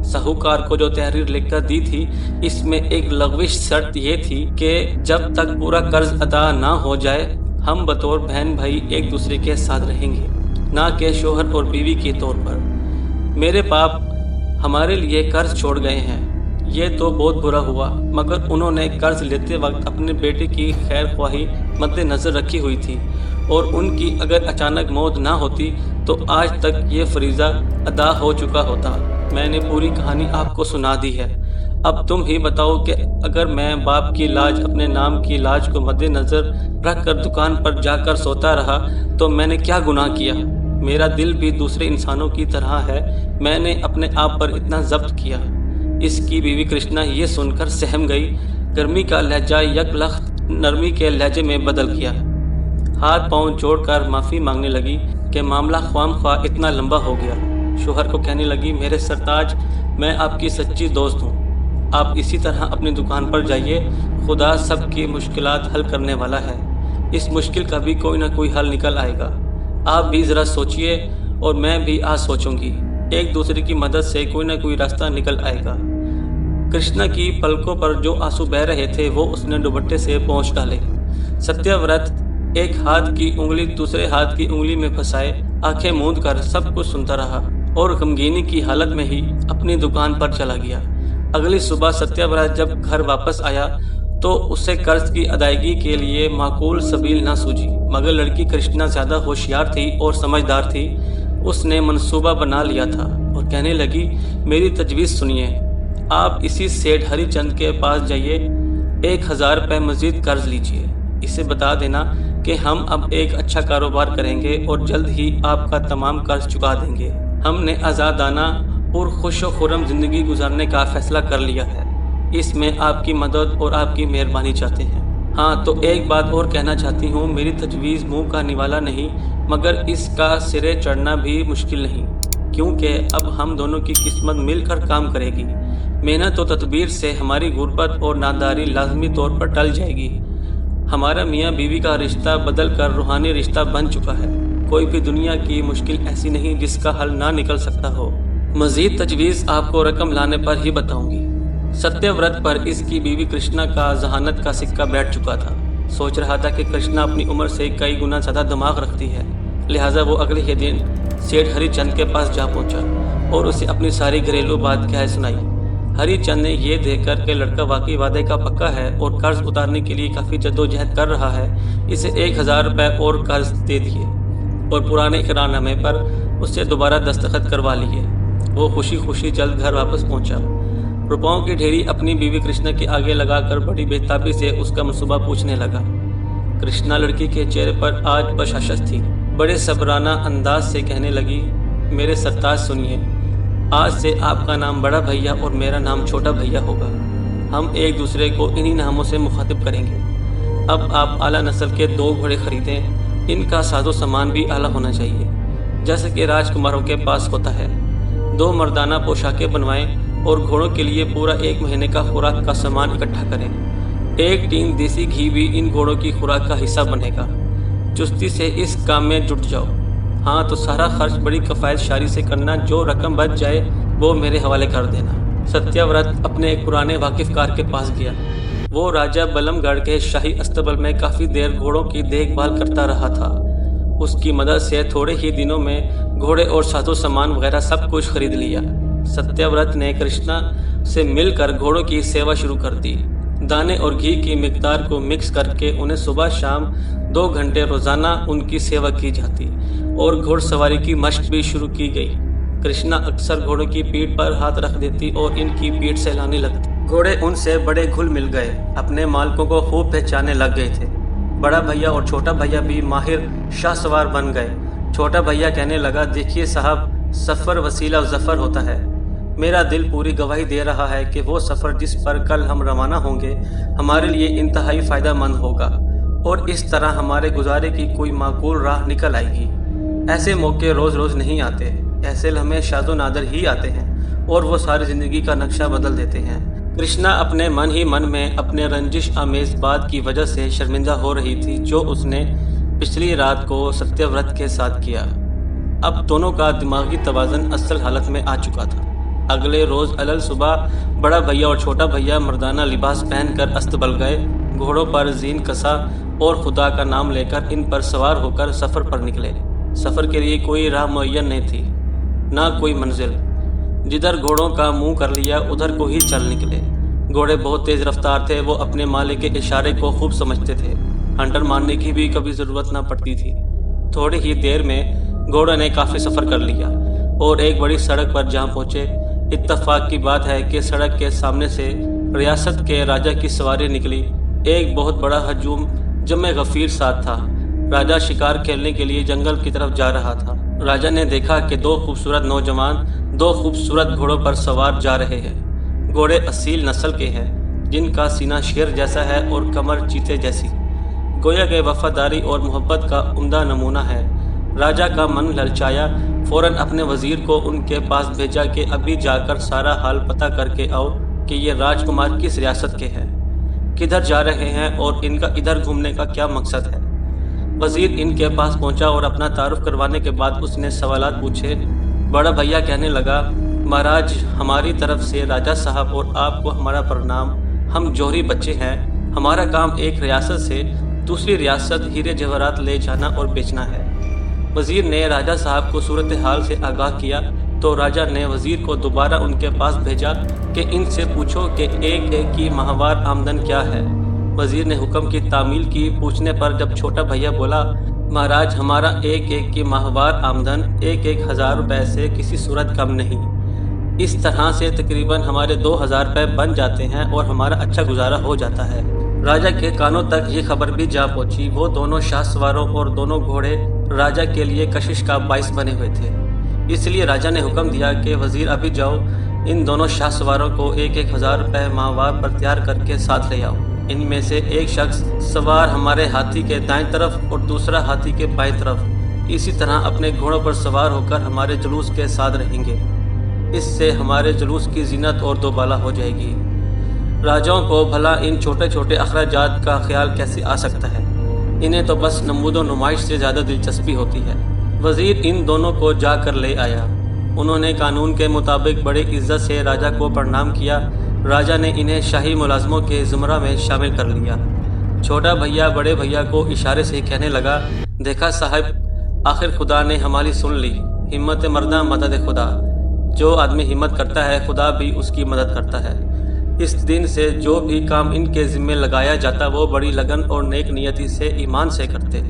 ساہوکار کو جو تحریر لکھ کر دی تھی اس میں ایک لغوش شرط یہ تھی کہ جب تک پورا قرض ادا نہ ہو جائے ہم بطور بہن بھائی ایک دوسرے کے ساتھ رہیں گے، نہ کہ شوہر اور بیوی کے طور پر۔ میرے باپ ہمارے لیے قرض چھوڑ گئے ہیں، یہ تو بہت برا ہوا، مگر انہوں نے قرض لیتے وقت اپنے بیٹے کی خیر خواہی مد نظر رکھی ہوئی تھی، اور ان کی اگر اچانک موت نہ ہوتی تو آج تک یہ فریضہ ادا ہو چکا ہوتا۔ میں نے پوری کہانی آپ کو سنا دی ہے، اب تم ہی بتاؤ کہ اگر میں باپ کی لاج، اپنے نام کی لاج کو مد نظر رکھ کر دکان پر جا کر سوتا رہا تو میں نے کیا گناہ کیا؟ میرا دل بھی دوسرے انسانوں کی طرح ہے، میں نے اپنے آپ پر اتنا ضبط کیا۔ اس کی بیوی کرشنا یہ سن کر سہم گئی۔ گرمی کا لہجہ یک لخت نرمی کے لہجے میں بدل گیا۔ ہاتھ پاؤں جوڑ کر معافی مانگنے لگی کہ معاملہ خواہ مخواہ اتنا لمبا ہو گیا۔ شوہر کو کہنے لگی، میرے سرتاج، میں آپ کی سچی دوست ہوں، آپ اسی طرح اپنی دکان پر جائیے، خدا سب کی مشکلات حل کرنے والا ہے، اس مشکل کا بھی کوئی نہ کوئی حل نکل آئے گا۔ آپ بھی ذرا سوچئے اور میں بھی آج سوچوں گی، ایک دوسرے کی مدد سے کوئی نہ کوئی راستہ نکل آئے گا۔ کرشنا کی پلکوں پر جو آنسو بہہ رہے تھے وہ اس نے دوپٹے سے پونچھ ڈالے۔ ستیہ ورت ایک ہاتھ کی انگلی دوسرے ہاتھ کی انگلی میں پھنسائے آنکھیں موند کر سب کچھ سنتا رہا اور غمگینی کی حالت میں ہی اپنی دکان پر چلا گیا۔ اگلی صبح ستیہ ورت جب گھر واپس آیا تو اسے قرض کی ادائیگی کے لیے معقول سبیل نہ سوجی، مگر لڑکی کرشنا زیادہ ہوشیار تھی اور سمجھدار تھی۔ اس نے منصوبہ بنا لیا تھا اور کہنے لگی، میری تجویز سنیے، آپ اسی سیٹھ ہری چند کے پاس جائیے، 1000 روپے مزید قرض لیجیے، اسے بتا دینا کہ ہم اب ایک اچھا کاروبار کریں گے اور جلد ہی آپ کا تمام قرض چکا دیں گے۔ ہم نے آزادانہ اور خوش و خرم زندگی گزارنے کا فیصلہ کر لیا ہے، اس میں آپ کی مدد اور آپ کی مہربانی چاہتے ہیں۔ ہاں تو ایک بات اور کہنا چاہتی ہوں، میری تجویز منہ کا نوالا نہیں مگر اس کا سرے چڑھنا بھی مشکل نہیں، کیونکہ اب ہم دونوں کی قسمت مل کر کام کرے گی۔ محنت و تدبیر سے ہماری غربت اور ناداری لازمی طور پر ٹل جائے گی۔ ہمارا میاں بیوی کا رشتہ بدل کر روحانی رشتہ بن چکا ہے۔ کوئی بھی دنیا کی مشکل ایسی نہیں جس کا حل نہ نکل سکتا ہو۔ مزید تجویز آپ کو رقم لانے پر ہی بتاؤں گی۔ ستیہ ورت پر اس کی بیوی کرشنا کا ذہانت کا سکہ بیٹھ چکا تھا۔ سوچ رہا تھا کہ کرشنا اپنی عمر سے کئی گنا زیادہ دماغ رکھتی ہے، لہٰذا وہ اگلے ہی دن سیٹھ ہری چند کے پاس جا پہنچا اور اسے اپنی ساری گھریلو بات کہہ سنائی۔ ہری چند نے یہ دیکھ کر کہ لڑکا واقعی وعدے کا پکا ہے اور قرض اتارنے کے لیے کافی جدوجہد کر رہا ہے، اسے 1000 روپے اور قرض دے دیے اور پرانے اقرار نامے پر اسے دوبارہ دستخط کروا لیے۔ وہ خوشی خوشی جلد گھر واپس پہنچا۔ روپاؤں کی ڈھیری اپنی بیوی کرشنا کے آگے لگا کر بڑی بےتابی سے اس کا منصوبہ پوچھنے لگا۔ کرشنا لڑکی کے چہرے پر آج بشاشت تھی، بڑے صبرانہ انداز سے کہنے لگی، میرے سرتاج سنیے، آج سے آپ کا نام بڑا بھیا اور میرا نام چھوٹا بھیا ہوگا۔ ہم ایک دوسرے کو انہی ناموں سے مخاطب کریں گے۔ اب آپ اعلیٰ نسل کے 2 گھوڑے خریدیں، ان کا ساز و سامان بھی اعلیٰ ہونا چاہیے، جیسے کہ راجکماروں کے پاس ہوتا ہے۔ 2 مردانہ پوشاکیں بنوائیں اور گھوڑوں کے لیے پورا 1 مہینے کا خوراک کا سامان اکٹھا کریں۔ 1 ٹین دیسی گھی بھی ان گھوڑوں کی خوراک کا حصہ بنے گا۔ چستی سے اس کام میں جٹ جاؤ۔ ہاں تو سارا خرچ بڑی کفایت شاری سے کرنا، جو رقم بچ جائے وہ میرے حوالے کر دینا۔ ستیہ ورت اپنے ایک پرانے واقف کار کے پاس گیا۔ وہ راجہ بلم گڑھ کے شاہی استبل میں کافی دیر گھوڑوں کی دیکھ بھال کرتا رہا تھا۔ اس کی مدد سے تھوڑے ہی دنوں میں گھوڑے اور ساز و سامان وغیرہ سب کچھ خرید لیا۔ ستیہ ورت نے کرشنا سے مل کر گھوڑوں کی سیوا شروع کر دی۔ دانے اور گھی کی مقدار کو مکس کر کے انہیں صبح شام 2 گھنٹے روزانہ ان کی سیوا کی جاتی اور گھوڑ سواری کی مشق بھی شروع کی گئی۔ کرشنا اکثر گھوڑوں کی پیٹھ پر ہاتھ رکھ دیتی اور ان کی پیٹھ سہلانے لگتی۔ گھوڑے ان سے بڑے گھل مل گئے، اپنے مالکوں کو خوب پہچاننے لگ گئے تھے۔ بڑا بھیا اور چھوٹا بھیا بھی ماہر شاہ سوار بن گئے۔ چھوٹا بھیا کہنے لگا، دیکھیے صاحب، سفر وسیلہ ظفر ہوتا ہے۔ میرا دل پوری گواہی دے رہا ہے کہ وہ سفر جس پر کل ہم روانہ ہوں گے ہمارے لیے انتہائی فائدہ مند ہوگا اور اس طرح ہمارے گزارے کی کوئی معقول راہ نکل آئے گی۔ ایسے موقع روز روز نہیں آتے، ایسے لمحے شاذ و نادر ہی آتے ہیں اور وہ ساری زندگی کا نقشہ بدل دیتے ہیں۔ کرشنا اپنے من ہی من میں اپنے رنجش آمیز بات کی وجہ سے شرمندہ ہو رہی تھی جو اس نے پچھلی رات کو ستیہ ورت کے ساتھ کیا۔ اب دونوں کا دماغی توازن اصل حالت میں آ چکا تھا۔ اگلے روز علل صبح بڑا بھیا اور چھوٹا بھیا مردانہ لباس پہن کر استبل گئے، گھوڑوں پر زین کسا اور خدا کا نام لے کر ان پر سوار ہو کر سفر پر نکلے۔ سفر کے لیے کوئی راہ معین نہیں تھی، نہ کوئی منزل۔ جدھر گھوڑوں کا منہ کر لیا ادھر کو ہی چل نکلے۔ گھوڑے بہت تیز رفتار تھے، وہ اپنے مالک کے اشارے کو خوب سمجھتے تھے، ہنٹر مارنے کی بھی کبھی ضرورت نہ پڑتی تھی۔ تھوڑی ہی دیر میں گھوڑوں نے کافی سفر کر لیا اور ایک بڑی سڑک پر جہاں پہنچے۔ اتفاق کی بات ہے کہ سڑک کے سامنے سے ریاست کے راجہ کی سواری نکلی۔ ایک بہت بڑا ہجوم جمع غفیر ساتھ تھا۔ راجہ شکار کھیلنے کے لیے جنگل کی طرف جا رہا تھا۔ راجہ نے دیکھا کہ 2 خوبصورت نوجوان 2 خوبصورت گھوڑوں پر سوار جا رہے ہیں۔ گھوڑے اصیل نسل کے ہیں، جن کا سینہ شیر جیسا ہے اور کمر چیتے جیسی، گویا کہ وفاداری اور محبت کا عمدہ نمونہ ہے۔ راجہ کا من للچایا، فوراً اپنے وزیر کو ان کے پاس بھیجا کہ ابھی جا کر سارا حال پتہ کر کے آؤ کہ یہ راجکمار کس ریاست کے ہیں، کدھر جا رہے ہیں اور ان کا ادھر گھومنے کا کیا مقصد ہے۔ وزیر ان کے پاس پہنچا اور اپنا تعارف کروانے کے بعد اس نے سوالات پوچھے۔ بڑا بھیا کہنے لگا، مہاراج، ہماری طرف سے راجہ صاحب اور آپ کو ہمارا پرنام۔ ہم جوہری بچے ہیں، ہمارا کام ایک ریاست سے دوسری ریاست ہیرے جواہرات لے جانا اور بیچنا ہے۔ وزیر نے راجہ صاحب کو صورتحال سے آگاہ کیا تو راجہ نے وزیر کو دوبارہ ان کے پاس بھیجا کہ ان سے پوچھو کہ ایک ایک کی ماہوار آمدن کیا ہے۔ وزیر نے حکم کی تعمیل کی۔ پوچھنے پر جب چھوٹا بھیا بولا، مہاراج، ہمارا ایک ایک کی ماہوار آمدن 1,000 روپے سے کسی صورت کم نہیں۔ اس طرح سے تقریباً ہمارے 2,000 روپے بن جاتے ہیں اور ہمارا اچھا گزارا ہو جاتا ہے۔ راجہ کے کانوں تک یہ خبر بھی جا پہنچی۔ وہ دونوں شاہ سواروں اور دونوں گھوڑے راجہ کے لیے کشش کا باعث بنے ہوئے تھے۔ اس لیے راجہ نے حکم دیا کہ وزیر ابھی جاؤ، ان دونوں شاہ سواروں کو 1,000 روپے ماہوار پر تیار کر کے ساتھ لے آؤ۔ ان میں سے ایک شخص سوار ہمارے ہاتھی کے دائیں طرف اور دوسرا ہاتھی کے بائیں طرف، اسی طرح اپنے گھوڑوں پر سوار ہو کر ہمارے جلوس کے ساتھ رہیں گے۔ اس سے ہمارے جلوس کی زینت اور دوبالا ہو جائے گی۔ راجاؤں کو بھلا ان چھوٹے چھوٹے اخراجات کا خیال کیسے آ سکتا ہے؟ انہیں تو بس نمود و نمائش سے زیادہ دلچسپی ہوتی ہے۔ وزیر ان دونوں کو جا کر لے آیا۔ انہوں نے قانون کے مطابق بڑی عزت سے راجہ کو پرنام کیا۔ راجہ نے انہیں شاہی ملازموں کے زمرہ میں شامل کر لیا۔ چھوٹا بھیا بڑے بھیا کو اشارے سے کہنے لگا، دیکھا صاحب، آخر خدا نے ہماری سن لی۔ ہمت مردہ مدد خدا۔ جو آدمی ہمت کرتا ہے خدا بھی اس کی مدد کرتا ہے۔ اس دن سے جو بھی کام ان کے ذمہ لگایا جاتا وہ بڑی لگن اور نیک نیتی سے ایمان سے کرتے۔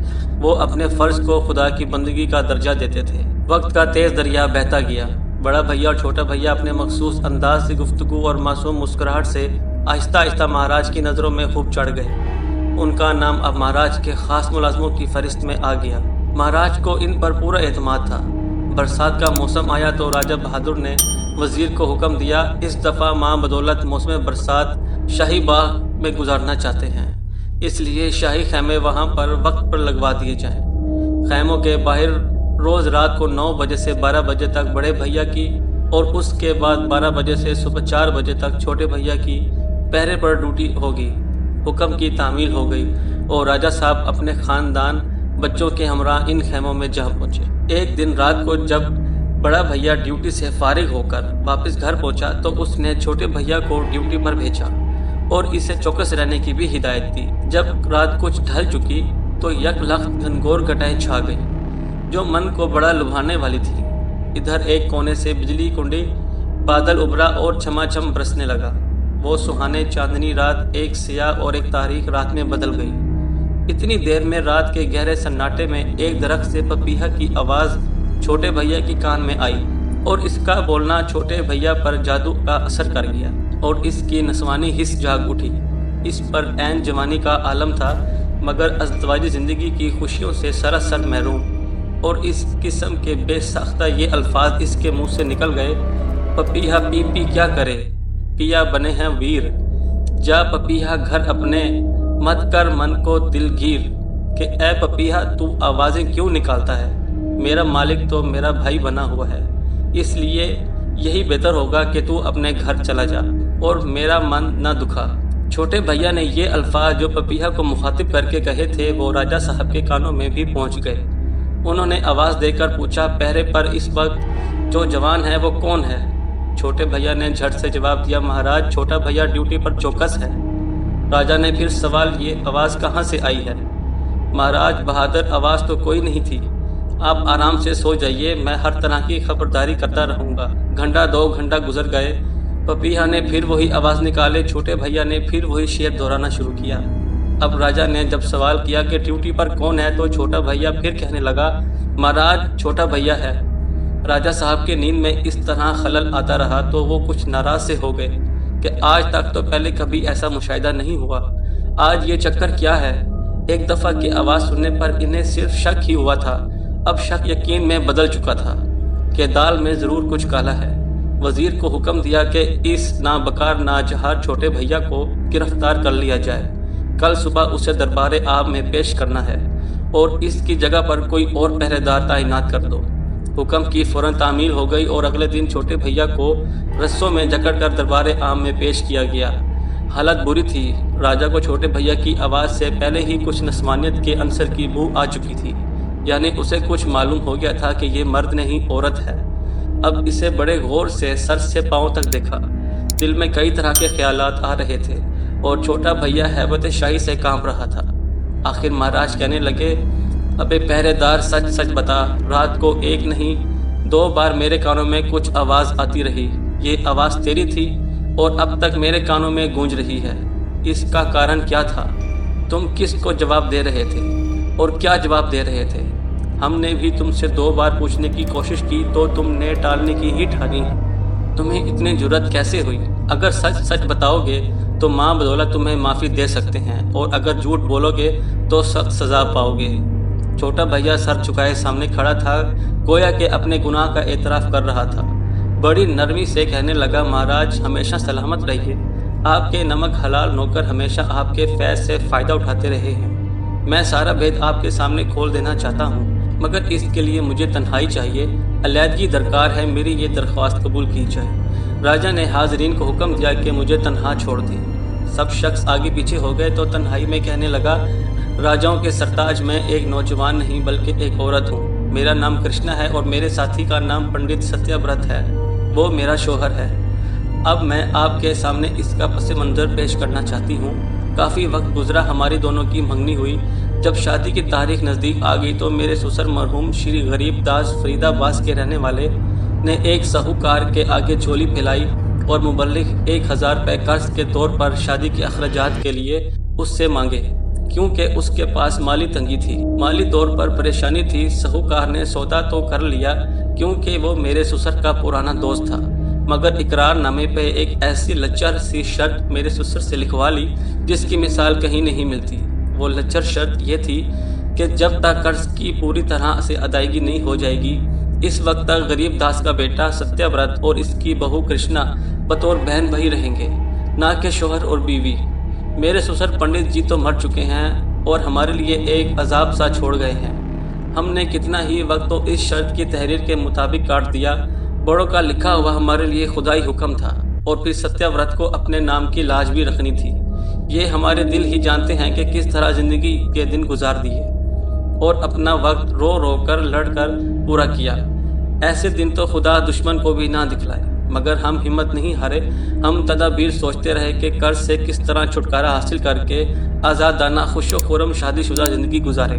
وہ اپنے فرض کو خدا کی بندگی کا درجہ دیتے تھے۔ وقت کا تیز دریا بہتا گیا۔ بڑا بھیا اور چھوٹا بھیا اپنے مخصوص انداز سے گفتگو اور معصوم مسکراہٹ سے آہستہ آہستہ مہاراج کی نظروں میں خوب چڑھ گئے۔ ان کا نام اب مہاراج کے خاص ملازموں کی فہرست میں آ گیا۔ مہاراج کو ان پر پورا اعتماد تھا۔ برسات کا موسم آیا تو راجہ بہادر نے وزیر کو حکم دیا، اس دفعہ ماں بدولت موسم برسات شاہی باغ میں گزارنا چاہتے ہیں، اس لیے شاہی خیمے وہاں پر وقت پر لگوا دیے جائیں۔ خیموں کے باہر روز رات کو 9 بجے سے 12 بجے تک بڑے بھیا کی اور اس کے بعد 12 بجے سے صبح 4 بجے تک چھوٹے بھیا کی پہرے پر ڈیوٹی ہوگی۔ حکم کی تعمیل ہو گئی اور راجہ صاحب اپنے خاندان بچوں کے ہمراہ ان خیموں میں جا پہنچے۔ ایک دن رات کو جب بڑا بھیا ڈیوٹی سے فارغ ہو کر واپس گھر پہنچا تو اس نے چھوٹے بھیا کو ڈیوٹی پر بھیجا اور اسے چوکس رہنے کی بھی ہدایت دی۔ جب رات کچھ ڈھل چکی تو یک لخت گھنگور گھٹائیں چھا گئی جو من کو بڑا لبھانے والی تھی۔ ادھر ایک کونے سے بجلی کنڈی بادل ابھرا اور چھما چھم برسنے لگا۔ وہ سہانے چاندنی رات ایک سیاہ اور ایک تاریک رات میں بدل گئی۔ اتنی دیر میں رات کے گہرے سناٹے میں ایک درخت سے پپیہا کی آواز چھوٹے بھیا کی کان میں آئی اور اس کا بولنا چھوٹے بھیا پر جادو کا اثر کر گیا اور اس کی نسوانی حس جاگ اٹھی۔ اس پر عین جوانی کا عالم تھا مگر ازدواجی زندگی کی خوشیوں سے سراسر محروم، اور اس قسم کے بے ساختہ یہ الفاظ اس کے منہ سے نکل گئے، پپیہا پی پی کیا کرے، پیا بنے ہیں ویر، جا پپیہا گھر اپنے، مت کر من کو دل گیر، کہ اے پپیہا تو آوازیں کیوں نکالتا ہے، میرا مالک تو میرا بھائی بنا ہوا ہے، اس لیے یہی بہتر ہوگا کہ تو اپنے گھر چلا جا اور میرا من نہ دکھا۔ چھوٹے بھیا نے یہ الفاظ جو پپیہا کو مخاطب کر کے کہے تھے وہ راجہ صاحب کے کانوں میں بھی پہنچ گئے۔ انہوں نے آواز دے کر پوچھا، پہرے پر اس وقت جو جوان ہے وہ کون ہے؟ چھوٹے بھیا نے جھٹ سے جواب دیا، مہاراج چھوٹا بھیا ڈیوٹی پر چوکس ہے۔ راجہ نے پھر سوال، یہ آواز کہاں سے آئی ہے؟ مہاراج بہادر، آواز تو کوئی نہیں تھی، آپ آرام سے سو جائیے، میں ہر طرح کی خبرداری کرتا رہوں گا۔ گھنٹہ 2 گھنٹہ گزر گئے، پپیہا نے پھر وہی آواز نکالے، چھوٹے بھیا نے پھر وہی شعر دہرانا شروع کیا۔ اب راجہ نے جب سوال کیا کہ ڈیوٹی پر کون ہے تو چھوٹا بھیا پھر کہنے لگا، مہاراج چھوٹا بھیا ہے۔ راجہ صاحب کی نیند میں اس طرح خلل آتا رہا تو وہ کچھ ناراض سے ہو گئے کہ آج تک تو پہلے کبھی ایسا مشاہدہ نہیں ہوا، آج یہ چکر کیا ہے؟ ایک دفعہ کی آواز سننے پر انہیں صرف شک ہی ہوا تھا، اب شک یقین میں بدل چکا تھا کہ دال میں ضرور کچھ کالا ہے۔ وزیر کو حکم دیا کہ اس نابکار ناچہار چھوٹے بھیا کو گرفتار کر لیا جائے، کل صبح اسے دربار عام میں پیش کرنا ہے اور اس کی جگہ پر کوئی اور پہرے دار تعینات کر دو۔ حکم کی فوراً تعمیل ہو گئی اور اگلے دن چھوٹے بھیا کو رسوں میں جکڑ کر دربار عام میں پیش کیا گیا۔ حالت بری تھی، راجہ کو چھوٹے بھیا کی آواز سے پہلے ہی کچھ نسوانیت کے عنصر کی بو آ چکی تھی، یعنی اسے کچھ معلوم ہو گیا تھا کہ یہ مرد نہیں عورت ہے۔ اب اسے بڑے غور سے سر سے پاؤں تک دیکھا، دل میں کئی طرح کے خیالات آ رہے تھے اور چھوٹا بھیا ہیبت شاہی سے کانپ رہا تھا۔ آخر مہاراج کہنے لگے، ابے پہرے دار سچ سچ بتا، رات کو 1 نہیں 2 بار میرے کانوں میں کچھ آواز آتی رہی، یہ آواز تیری تھی اور اب تک میرے کانوں میں گونج رہی ہے، اس کا کارن کیا تھا؟ تم کس کو جواب دے رہے تھے اور کیا جواب دے رہے تھے؟ ہم نے بھی تم سے 2 بار پوچھنے کی کوشش کی تو تم نے ٹالنے کی ہی ٹھانی، تمہیں اتنی جرأت کیسے ہوئی؟ اگر سچ سچ بتاؤ گے تو ماں بدولت تمہیں معافی دے سکتے ہیں اور اگر جھوٹ بولو گے تو سخت سزا پاؤ گے۔ چھوٹا بھیا سر جھکائے سامنے کھڑا تھا، گویا کہ اپنے گناہ کا اعتراف کر رہا تھا۔ بڑی نرمی سے کہنے لگا، مہاراج ہمیشہ سلامت رہیے، آپ کے نمک حلال نوکر ہمیشہ آپ کے فیض سے فائدہ اٹھاتے رہے ہیں۔ میں سارا بھید آپ کے سامنے کھول دینا چاہتا ہوں مگر اس کے لیے مجھے تنہائی چاہیے، علیحدگی درکار ہے، میری یہ درخواست قبول کی جائے۔ راجہ نے حاضرین کو حکم دیا کہ مجھے تنہا چھوڑ دیں۔ سب شخص آگے پیچھے ہو گئے تو تنہائی میں کہنے لگا، راجاؤں کے سرتاج میں ایک نوجوان نہیں بلکہ ایک عورت ہوں، میرا نام کرشنا ہے اور میرے ساتھی کا نام پنڈت ستیہ برت ہے، وہ میرا شوہر ہے۔ اب میں آپ کے سامنے اس کا پس منظر پیش کرنا چاہتی ہوں۔ کافی وقت گزرا، ہماری دونوں کی منگنی ہوئی، جب شادی کی تاریخ نزدیک آ گئی تو میرے سسر مرحوم شری غریب داس فرید آباد کے رہنے والے نے ایک ساہوکار کے آگے جھولی پھیلائی اور مبلغ 1000 روپے قرض کے طور پر شادی کے اخراجات کے لیے اس سے مانگے، کیونکہ اس کے پاس مالی تنگی تھی، مالی طور پر پریشانی تھی۔ ساہوکار نے سودا تو کر لیا کیونکہ وہ میرے سسر کا پرانا دوست تھا، مگر اقرار نامے پہ ایک ایسی لچر سی شرط میرے سسر سے لکھوا لی جس کی مثال کہیں نہیں ملتی۔ وہ لچر شرط یہ تھی کہ جب تک قرض کی پوری طرح سے ادائیگی نہیں ہو جائے گی اس وقت تک غریب داس کا بیٹا ستیہ ورت اور اس کی بہو کرشنا بطور بہن بھائی رہیں گے، نہ کہ شوہر اور بیوی۔ میرے سسر پنڈت جی تو مر چکے ہیں اور ہمارے لیے ایک عذاب سا چھوڑ گئے ہیں۔ ہم نے کتنا ہی وقت تو اس شرط کی تحریر کے مطابق کاٹ دیا، بڑوں کا لکھا ہوا ہمارے لیے خدائی حکم تھا، اور پھر ستیہ ورت کو اپنے نام کی لاج بھی رکھنی تھی۔ یہ ہمارے دل ہی جانتے ہیں کہ کس طرح زندگی کے دن گزار دیے اور اپنا وقت رو رو کر لڑ کر پورا کیا۔ ایسے دن تو خدا دشمن کو بھی نہ دکھلائے، مگر ہم ہمت نہیں ہارے۔ ہم تدابیر سوچتے رہے کہ قرض سے کس طرح چھٹکارا حاصل کر کے آزادانہ خوش و خرم شادی شدہ زندگی گزارے،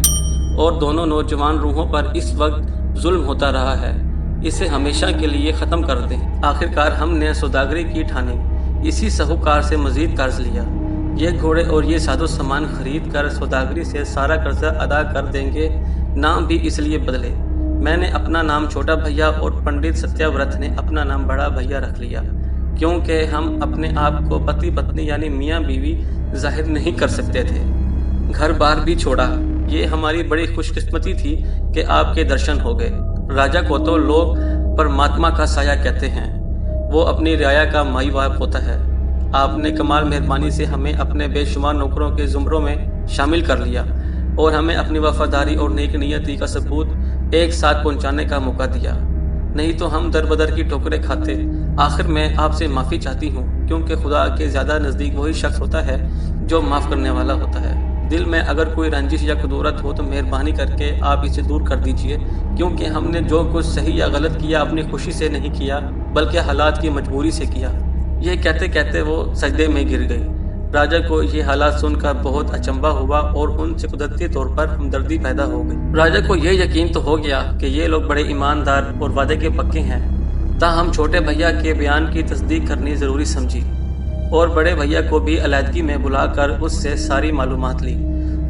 اور دونوں نوجوان روحوں پر اس وقت ظلم ہوتا رہا ہے، اسے ہمیشہ کے لیے ختم کر دیں۔ آخرکار ہم نے سوداگری کی ٹھانی، اسی ساہوکار سے مزید قرض لیا۔ یہ گھوڑے اور یہ ساز و سامان خرید کر سوداگری سے سارا قرضہ ادا کر دیں گے۔ نام بھی اس لیے بدلے، میں نے اپنا نام چھوٹا بھیا اور پنڈت ستیہ ورت نے اپنا نام بڑا بھیا رکھ لیا، کیونکہ ہم اپنے آپ کو پتی پتنی یعنی میاں بیوی ظاہر نہیں کر سکتے تھے۔ گھر بار بھی چھوڑا۔ یہ ہماری بڑی خوش قسمتی تھی کہ آپ کے درشن ہو گئے۔ راجا کو تو لوگ پرماتما کا سایہ کہتے ہیں، وہ اپنی رعایا کا مائی باپ ہوتا ہے۔ آپ نے کمال مہربانی سے ہمیں اپنے بے شمار نوکروں کے زمروں میں شامل کر لیا اور ہمیں اپنی وفاداری اور نیک نیتی کا ثبوت ایک ساتھ پہنچانے کا موقع دیا، نہیں تو ہم در بدر کی ٹھوکریں کھاتے۔ آخر میں آپ سے معافی چاہتی ہوں، کیونکہ خدا کے زیادہ نزدیک وہی شخص ہوتا ہے جو معاف کرنے والا ہوتا ہے۔ دل میں اگر کوئی رنجش یا کدورت ہو تو مہربانی کر کے آپ اسے دور کر دیجئے، کیونکہ ہم نے جو کچھ صحیح یا غلط کیا اپنی خوشی سے نہیں کیا، بلکہ حالات کی مجبوری سے کیا۔ یہ کہتے کہتے وہ سجدے میں گر گئی۔ راجا کو یہ حالات سن کر بہت اچنبھا ہوا اور ان سے قدرتی طور پر ہمدردی پیدا ہو گئی۔ راجا کو یہ یقین تو ہو گیا کہ یہ لوگ بڑے ایماندار اور وعدے کے پکے ہیں، تاہم چھوٹے بھیا کے بیان کی تصدیق کرنی ضروری سمجھی اور بڑے بھیا کو بھی علیحدگی میں بلا کر اس سے ساری معلومات لی۔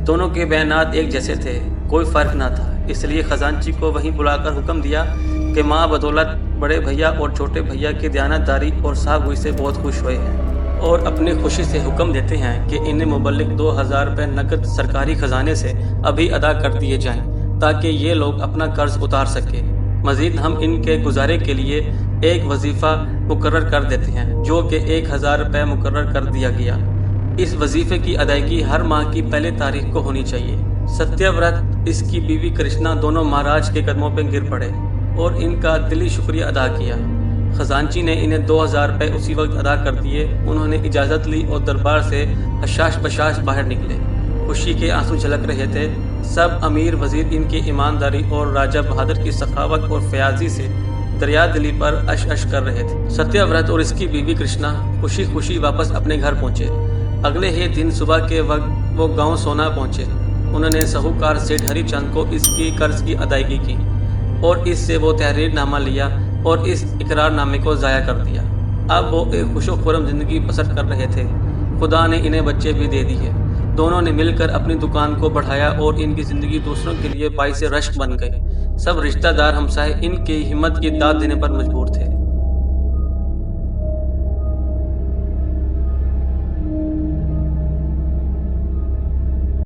دونوں کے بیانات ایک جیسے تھے، کوئی فرق نہ تھا، اس لیے خزانچی کو وہیں بلا کر حکم دیا کہ ماں بدولت بڑے بھیا اور چھوٹے بھیا کی دیانتداری اور صاحب ہوئی سے بہت خوش ہوئے ہیں، اور اپنی خوشی سے حکم دیتے ہیں کہ انہیں مبلغ 2000 روپے نقد سرکاری خزانے سے ابھی ادا کر دیے جائیں، تاکہ یہ لوگ اپنا قرض اتار سکیں۔ مزید ہم ان کے گزارے کے لیے ایک وظیفہ مقرر کر دیتے ہیں، جو کہ 1000 روپے مقرر کر دیا گیا۔ اس وظیفے کی ادائیگی ہر ماہ کی پہلی تاریخ کو ہونی چاہیے۔ ستیہ ورت، اس کی بیوی کرشنا دونوں مہاراج کے قدموں پہ گر پڑے اور ان کا دلی شکریہ ادا کیا۔ خزانچی نے انہیں 2000 روپے اسی وقت ادا کر دیے۔ انہوں نے اجازت لی اور دربار سے حشاش بشاش باہر نکلے۔ خوشی کے آنسو جھلک رہے تھے۔ سب امیر وزیر ان کی ایمانداری اور راجہ بہادر کی سخاوت اور فیاضی سے دریا دلی پر اش اش کر رہے تھے۔ ستیہ ورت اور اس کی بیوی کرشنا خوشی خوشی واپس اپنے گھر پہنچے۔ اگلے ہی دن صبح کے وقت وہ گاؤں سونا پہنچے۔ انہوں نے ساہوکار سیٹھ ہری چند کو اس کی قرض کی ادائیگی کی اور اس سے وہ تحریر نامہ لیا اور اس اقرار نامے کو ضائع کر دیا۔ اب وہ ایک خوش و خرم زندگی بسر کر رہے تھے۔ خدا نے انہیں بچے بھی دے دیے۔ دونوں نے مل کر اپنی دکان کو بڑھایا اور ان کی زندگی دوسروں کے لیے باعث رشک بن گئی۔ سب رشتہ دار ہمسائے ان کی ہمت کی داد دینے پر مجبور تھے۔